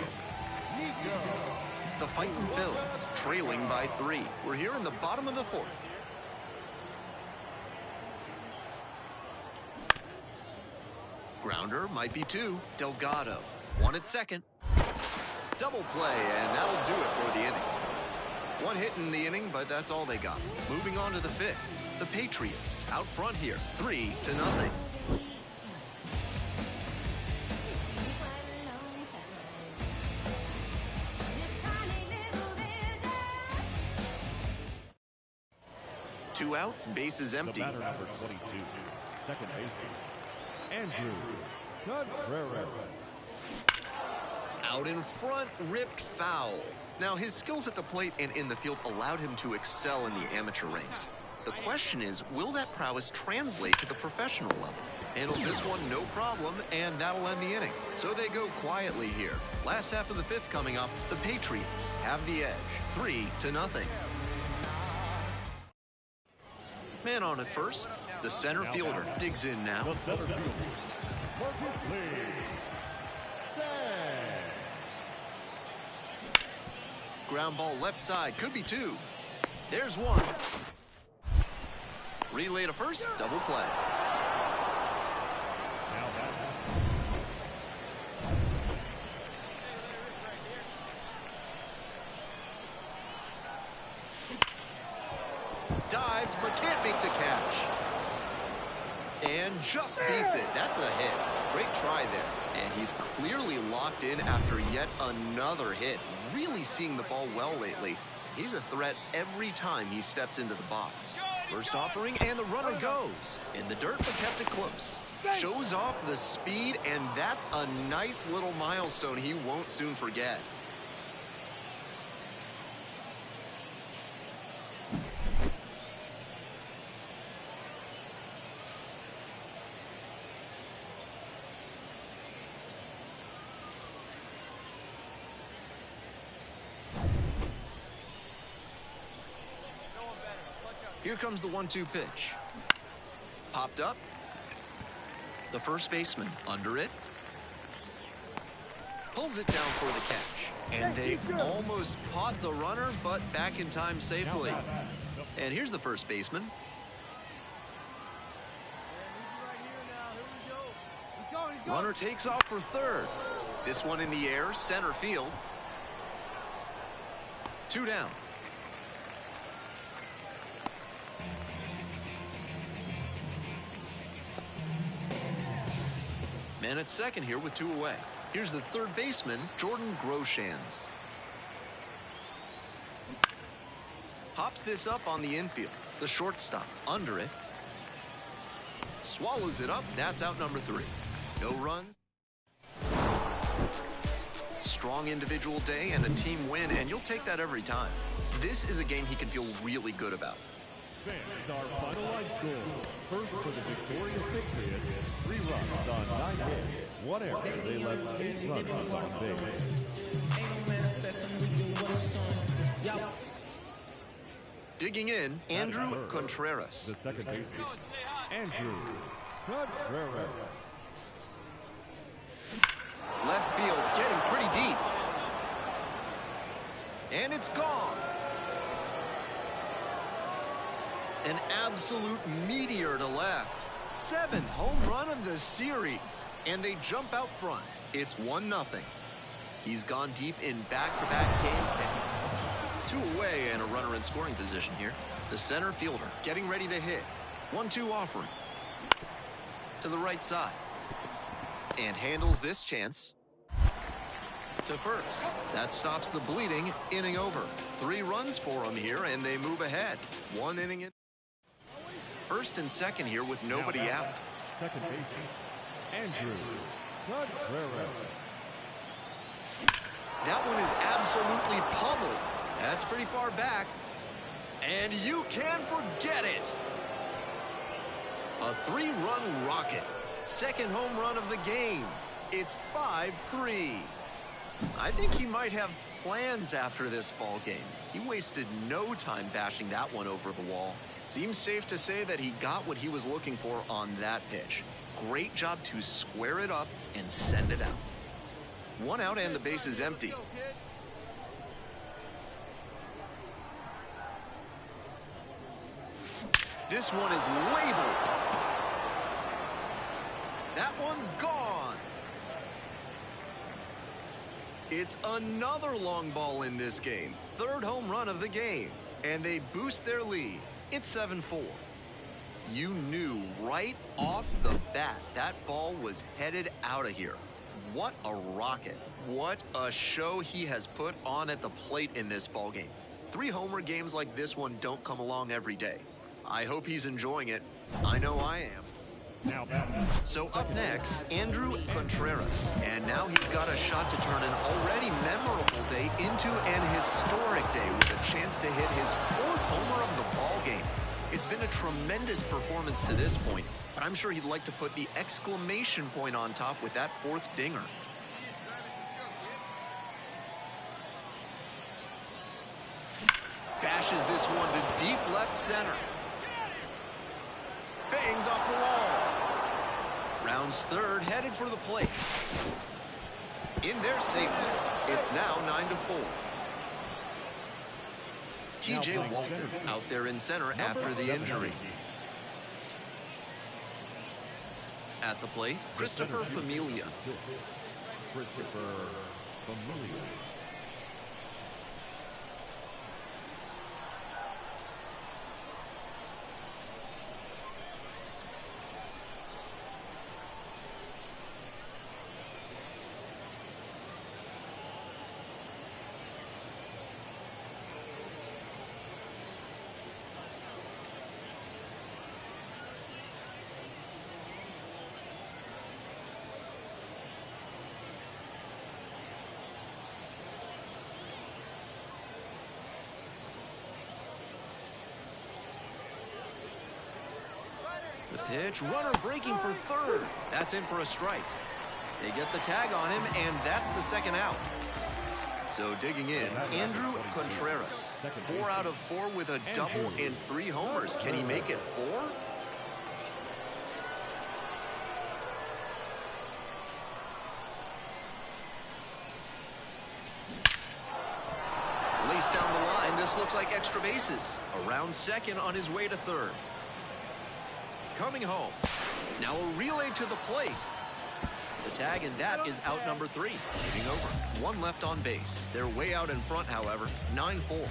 The fighting Phils, trailing by 3. We're here in the bottom of the 4th. Grounder might be 2. Delgado. 1 at second. Double play, and that'll do it for the inning. 1 hit in the inning, but that's all they got. Moving on to the 5th. The Patriots out front here, 3-0. Two outs, bases empty. The batter number 22, second baseman, Andrew Contreras. Out in front, ripped foul. Now, his skills at the plate and in the field allowed him to excel in the amateur ranks. The question is, will that prowess translate to the professional level? Handles this one no problem, and that'll end the inning. So they go quietly here. Last half of the 5th coming up, the Patriots have the edge, 3-0. Man on at first. The center fielder digs in now. The center fielder, Marcus Lee. Ground ball left side, could be 2. There's 1. Relay to first, double play. Dives, but can't make the catch. And just beats it. That's a hit. Great try there. And he's clearly locked in after yet another hit. Really seeing the ball well lately. He's a threat every time he steps into the box. First offering, and the runner goes. In the dirt, but kept it close. Shows off the speed, and that's a nice little milestone he won't soon forget. Here comes the 1-2 pitch. Popped up. The first baseman under it. Pulls it down for the catch. And they almost caught the runner, but back in time safely. And here's the first baseman. Runner takes off for third. This one in the air, center field. 2 down. Man at second here with 2 away. Here's the third baseman, Jordan Groshans. Pops this up on the infield. The shortstop under it. Swallows it up. That's out number 3. No runs. Strong individual day and a team win, and you'll take that every time. This is a game he can feel really good about. Fans, our final line score. First for the victorious Patriots, 3 runs on 9 hits. 1 error. They left 8 runners on base. Digging in, Andrew Contreras. The second baseman, Andrew Contreras. Left field getting pretty deep. And it's gone. An absolute meteor to left. 7th home run of the series. And they jump out front. It's 1-0. He's gone deep in back-to-back games. And 2 away and a runner in scoring position here. The center fielder getting ready to hit. 1-2 offering. To the right side. And handles this chance. To first. That stops the bleeding. Inning over. 3 runs for him here, and they move ahead. 1 inning in. First and second here with nobody out. Second baseman, Andrew Contreras. That one is absolutely pummeled. That's pretty far back. And you can forget it. A 3-run rocket. Second home run of the game. It's 5-3. I think he might have plans after this ball game. He wasted no time bashing that one over the wall. Seems safe to say that he got what he was looking for on that pitch. Great job to square it up and send it out. 1 out and the base is empty. This one is labeled. That one's gone. It's another long ball in this game. 3rd home run of the game. And they boost their lead. It's 7-4. You knew right off the bat that ball was headed out of here. What a rocket. What a show he has put on at the plate in this ball game. 3 homer games like this one don't come along every day. I hope he's enjoying it. I know I am. So up next, Andrew Contreras. And now he's got a shot to turn an already memorable day into an historic day with a chance to hit his 4th homer of the ball game. It's been a tremendous performance to this point, but I'm sure he'd like to put the exclamation point on top with that 4th dinger. Bashes this one to deep left center. Bangs off the wall. Rounds 3rd, headed for the plate. In there safely. It's now 9-4. T.J. Walton out there in center after the injury. At the plate, Christopher Familia. Christopher Familia. The pitch, runner breaking for third. That's in for a strike. They get the tag on him, and that's the second out. So digging in, Andrew Contreras. 4 out of 4 with a double and 3 homers. Can he make it 4? Laced down the line, this looks like extra bases. Around second on his way to third. Coming home. Now a relay to the plate. The tag, and that is out number 3. Hitting over. 1 left on base. They're way out in front, however. 9-4.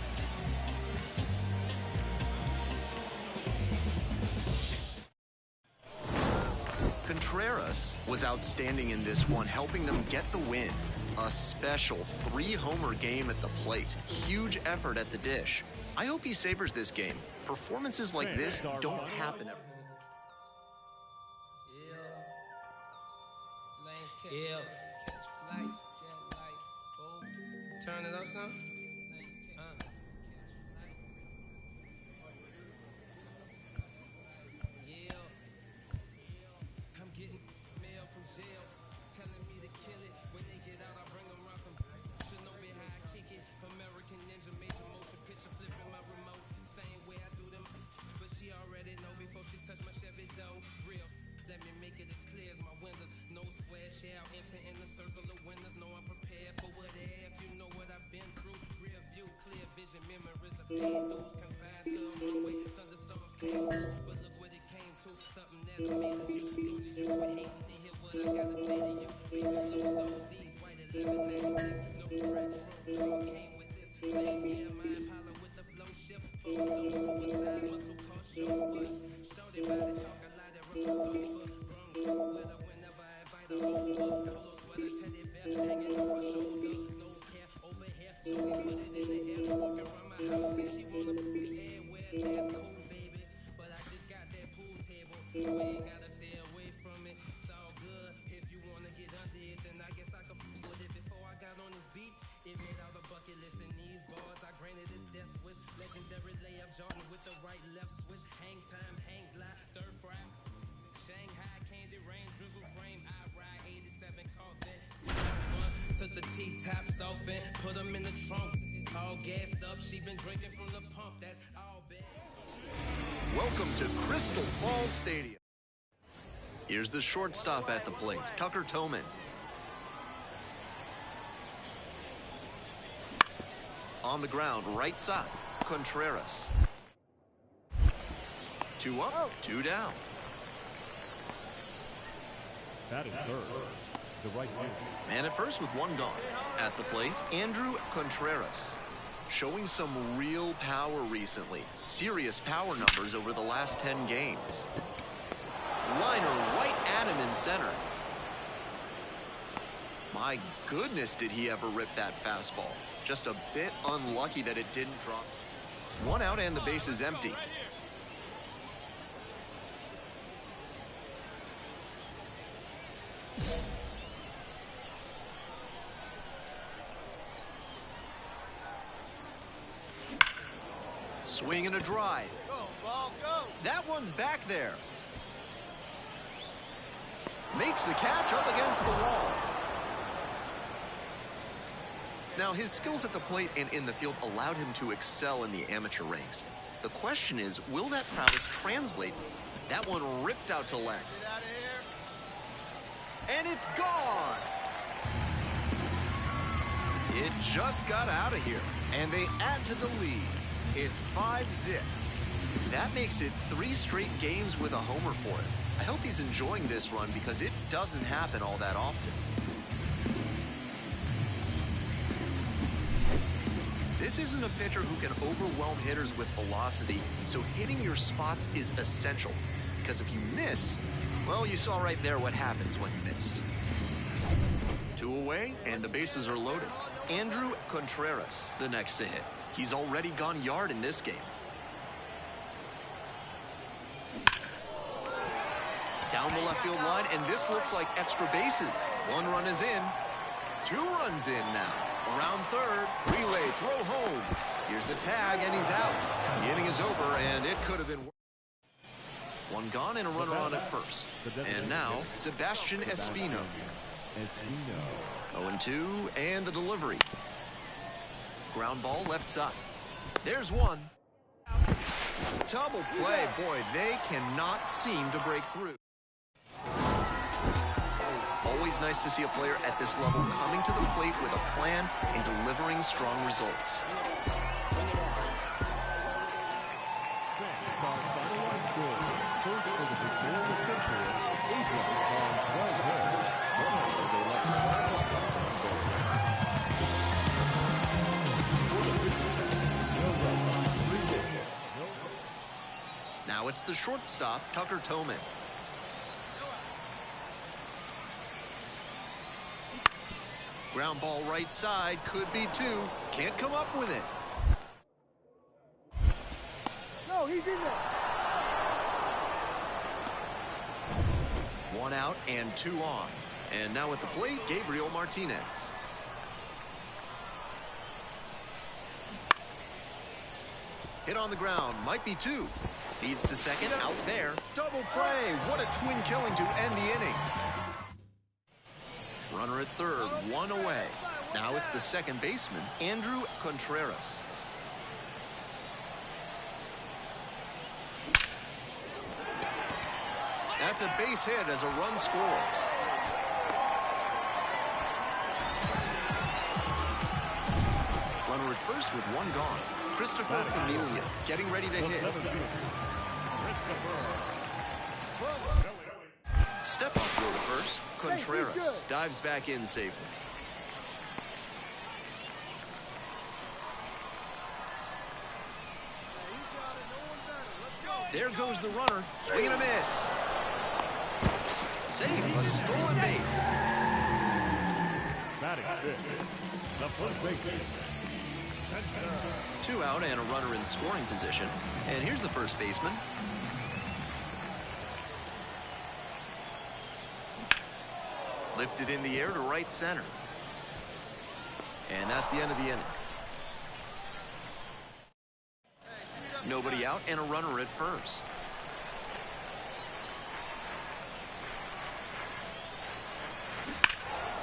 Contreras was outstanding in this one, helping them get the win. A special 3-homer game at the plate. Huge effort at the dish. I hope he savors this game. Performances like this don't happen every. Yeah. Turn it up, son. Yeah. I'm getting mail from jail, telling me to kill it. When they get out, I bring them around some. Should know me how I kick it. American Ninja, major motion picture, flipping my remote. Same way I do them, but she already know before she touch my Chevy dough. Real. Let me make it as clear as my windows. No square shall enter in the circle of winners. No, I'm prepared for what if. You know what I've been through. Rear view, clear vision, memories of pain. Those confined to a runway. Thunderstorms came through, but look what it came to. Something that amazes you. Soon as you were hating to hear what I gotta say to you. People blow souls, these white 1196. No retro, all came with this. Same year, my Impala with the flow shift. For those suicide muscle car show foot. Shorty body talk a lot of Russell Stover. Wrong with her whenever I invite her over. Polo sweater, teddy bear hanging on my shoulder. No care over here, so we put it in the air. Walking around my house and she wanna put the air where there's cold, baby. But I just got that pool table. We ain't gotta stay away from it. It's all good. If you wanna get under it, then I guess I could f with it. Before I got on this beat, it made out a bucket list in these bars. I granted this death wish. Legendary layup, Jordan with the right left switch. Hang time, hang glide, stir fry. Shanghai candy rain, drizzle frame. I ride 87 Corvette. Took the T-tops off and put them in the trunk. All gassed up, she been drinking from the pump. That's all bad. Welcome to Crystal Falls Stadium. Here's the shortstop at the plate, Tucker Toman. On the ground, right side, Contreras. 2 up, 2 down. That is third. The right fielder. Man at first with 1 gone. At the plate, Andrew Contreras. Showing some real power recently. Serious power numbers over the last 10 games. Liner right at him in center. My goodness, did he ever rip that fastball. Just a bit unlucky that it didn't drop. 1 out and the base is empty. Swing and a drive. Go, ball, go. That one's back there. Makes the catch up against the wall. Now, his skills at the plate and in the field allowed him to excel in the amateur ranks. The question is, will that prowess translate? That one ripped out to left. Get out of here. And it's gone. It just got out of here, and they add to the lead. It's 5-zip. That makes it 3 straight games with a homer for him. I hope he's enjoying this run because it doesn't happen all that often. This isn't a pitcher who can overwhelm hitters with velocity, so hitting your spots is essential. Because if you miss, well, you saw right there what happens when you miss. 2 away, and the bases are loaded. Andrew Contreras, the next to hit. He's already gone yard in this game. Down the left field line, and this looks like extra bases. 1 run is in. 2 runs in now. Around third, relay, throw home. Here's the tag, and he's out. The inning is over, and it could have been worse. One gone and a runner on at first. And now, Sebastian Espino. 0-2, and the delivery. Ground ball left side. There's one. Double play. Boy, they cannot seem to break through. Always nice to see a player at this level coming to the plate with a plan and delivering strong results. Now it's the shortstop, Tucker Toman. Ground ball right side, could be two. Can't come up with it. No, he's in there. One out and two on. And now at the plate, Gabriel Martinez. Hit on the ground, might be two. Feeds to second, out there. Double play, what a twin killing to end the inning. Runner at third, one away. Now it's the second baseman, Andrew Contreras. That's a base hit as a run scores. Runner at first with one gone. Christopher Familia getting ready to hit. Step off throw to first. Contreras dives back in safely. There goes the runner. Swing and a miss. Save, a stolen base. Batting fifth, the first baseman. Two out and a runner in scoring position. And here's the first baseman. Lifted in the air to right center. And that's the end of the inning. Nobody out and a runner at first.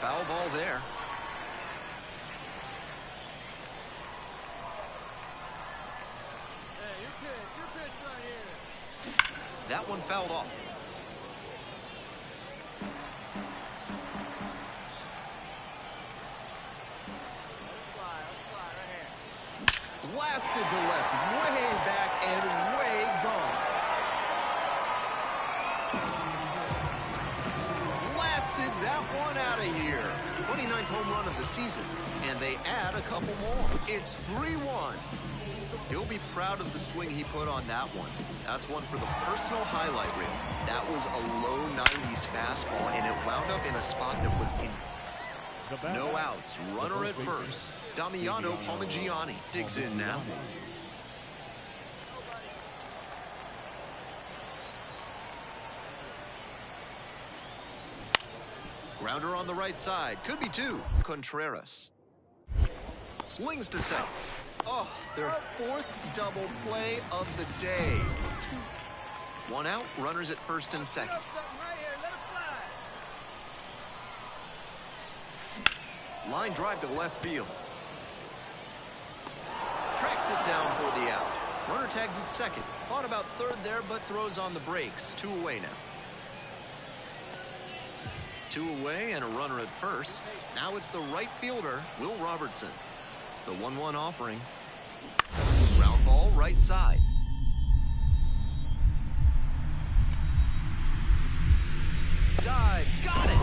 Foul ball there. Hey, your pitch right here. That one fouled off. Blasted to left, way back and way gone. Blasted that one out of here. 29th home run of the season, and they add a couple more. It's 3-1. He'll be proud of the swing he put on that one. That's one for the personal highlight reel. That was a low 90s fastball, and it wound up in a spot that was in. No outs, runner at first. Damiano Palmigiani digs in now. Grounder on the right side, could be two. Contreras slings to second. Oh, their fourth double play of the day. One out, runners at first and second. Line drive to left field. Tracks it down for the out. Runner tags at second. Thought about third there, but throws on the brakes. Two away now. Two away and a runner at first. Now it's the right fielder, Will Robertson. The 1-1 offering. Ground ball right side. Dive, got it!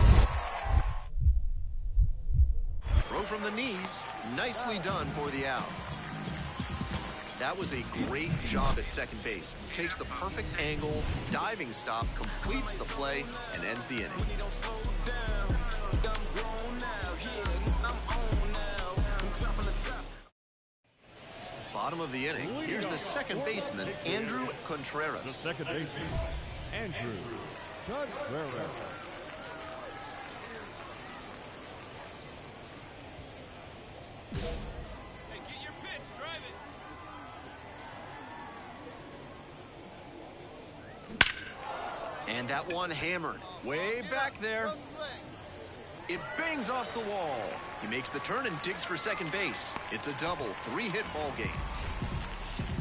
Throw from the knees, nicely done for the out. That was a great job at second base. Takes the perfect angle, diving stop, completes the play, and ends the inning. Bottom of the inning, here's the second baseman, Andrew Contreras. The second baseman, Andrew Contreras. Hey, get your pitch, drive it. And that one hammered. Way back there. It bangs off the wall. He makes the turn and digs for second base. It's a double, 3-hit ball game.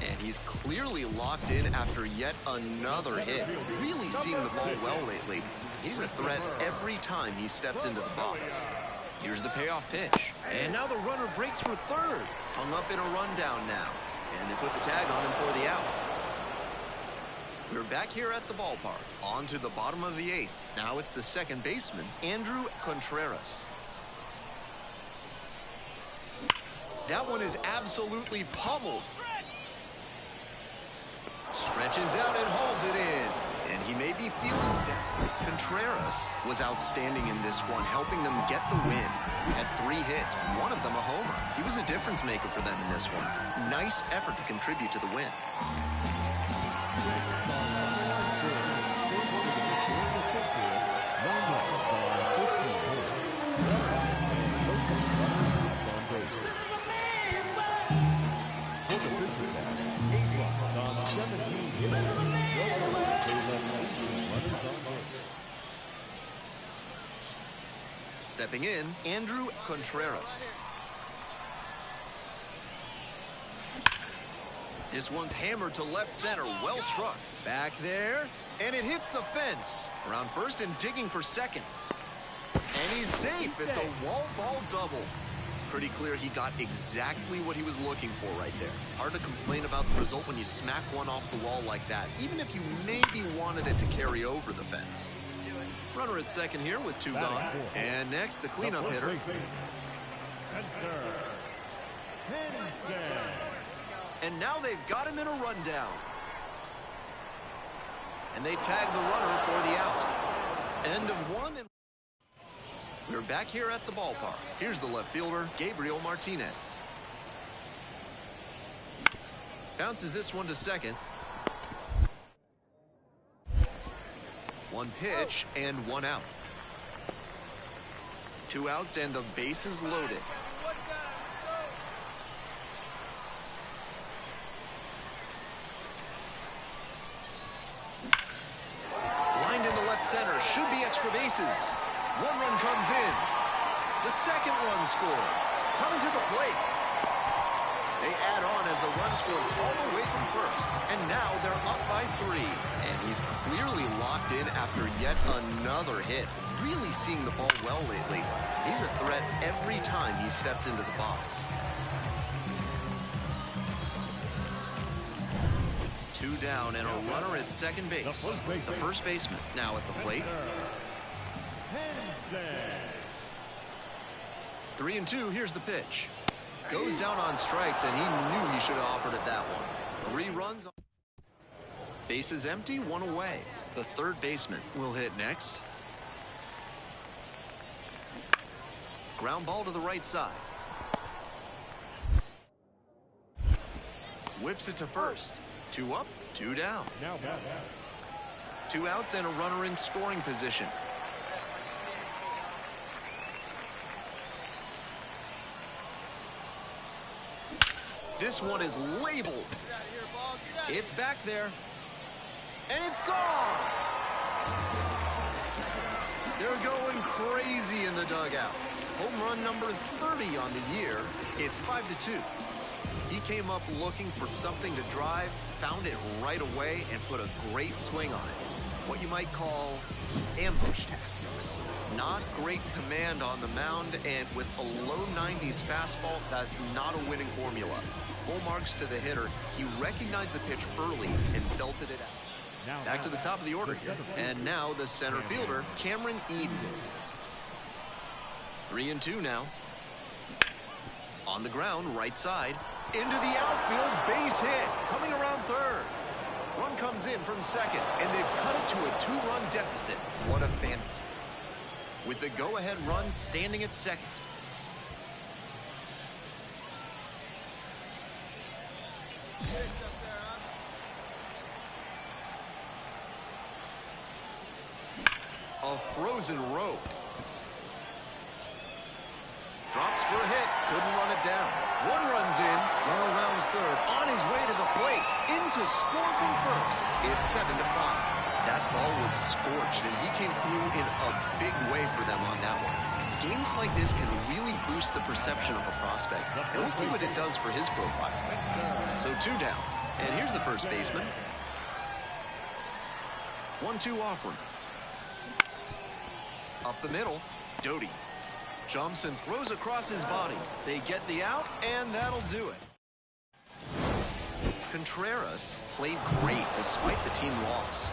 And he's clearly locked in after yet another hit. Really seeing the ball well lately. He's a threat every time he steps into the box. Here's the payoff pitch. And now the runner breaks for third. Hung up in a rundown now. And they put the tag on him for the out. We're back here at the ballpark. On to the bottom of the 8th. Now it's the second baseman, Andrew Contreras. That one is absolutely pummeled. Stretches out and hauls it in. And he may be feeling that. Contreras was outstanding in this one, helping them get the win. Had 3 hits, one of them a homer. He was a difference maker for them in this one. Nice effort to contribute to the win. Stepping in, Andrew Contreras. This one's hammered to left center, well struck. Back there, and it hits the fence. Around first and digging for second. And he's safe. It's a wall ball double. Pretty clear he got exactly what he was looking for right there. Hard to complain about the result when you smack one off the wall like that, even if you maybe wanted it to carry over the fence. Runner at second here with 2 gone. And next, the cleanup hitter. And now they've got him in a rundown. And they tag the runner for the out. End of 1. And we're back here at the ballpark. Here's the left fielder, Gabriel Martinez. Bounces this one to second. 1 pitch and 1 out. 2 outs and the bases loaded. Lined into left center, should be extra bases. 1 run comes in. The second run scores. Coming to the plate. They add on as the run scores all the way from first. And now they're up by 3. And he's clearly locked in after yet another hit. Really seeing the ball well lately. He's a threat every time he steps into the box. 2 down and a runner at second base. The first baseman now at the plate. 3-2, here's the pitch. Goes down on strikes, and he knew he should have offered it that one. 3 runs. Bases empty, 1 away. The third baseman will hit next. Ground ball to the right side. Whips it to first. 2 up, 2 down. 2 outs and a runner in scoring position. This one is labeled. It's back there. And it's gone. They're going crazy in the dugout. Home run number 30 on the year. It's 5-2. He came up looking for something to drive, found it right away, and put a great swing on it. What you might call ambush tactics. Not great command on the mound, and with a low 90s fastball, that's not a winning formula. Full marks to the hitter. He recognized the pitch early and belted it out. Back to the top of the order here. And now the center fielder, Cameron Eden. 3-2 now. On the ground, right side. Into the outfield, base hit. Coming around third. Run comes in from second, and they've cut it to a 2-run deficit. What a fantasy. With the go-ahead run standing at second. A frozen rope. Drops for a hit. Couldn't run it down. 1 runs in. Runner rounds third. On his way to the plate. In to score from first. It's 7-5. That ball was scorched, and he came through in a big way for them on that one. Games like this can really boost the perception of a prospect, and we'll see what it does for his profile. So 2 down, and here's the first baseman. 1-2 offering. Up the middle, Doty jumps and throws across his body. They get the out, and that'll do it. Contreras played great despite the team loss.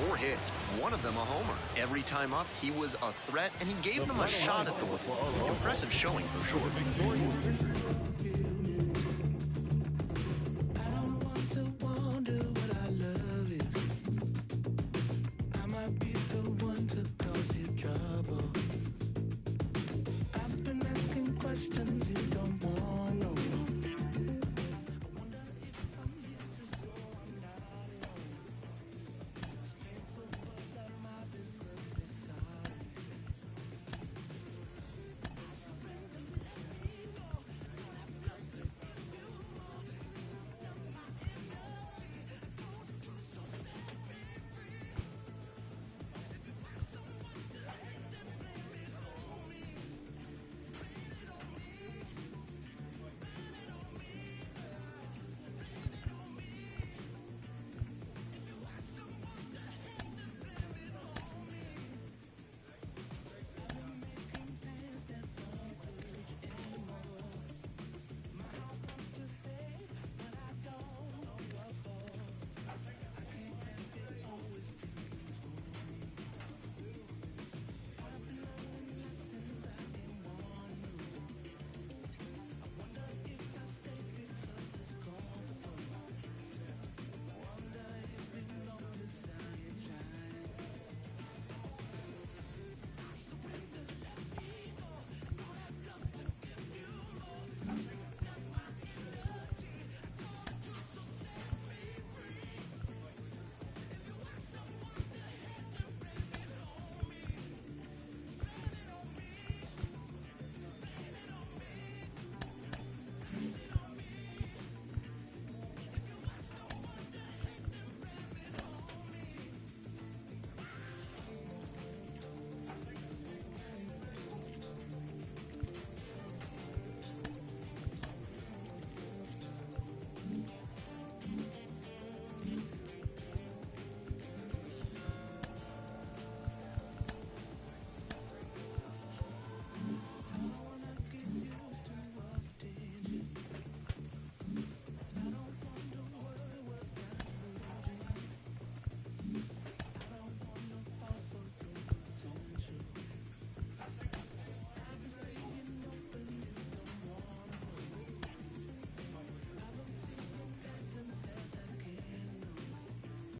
4 hits, one of them a homer. Every time up, he was a threat, and he gave them a shot at the win. Impressive showing for sure.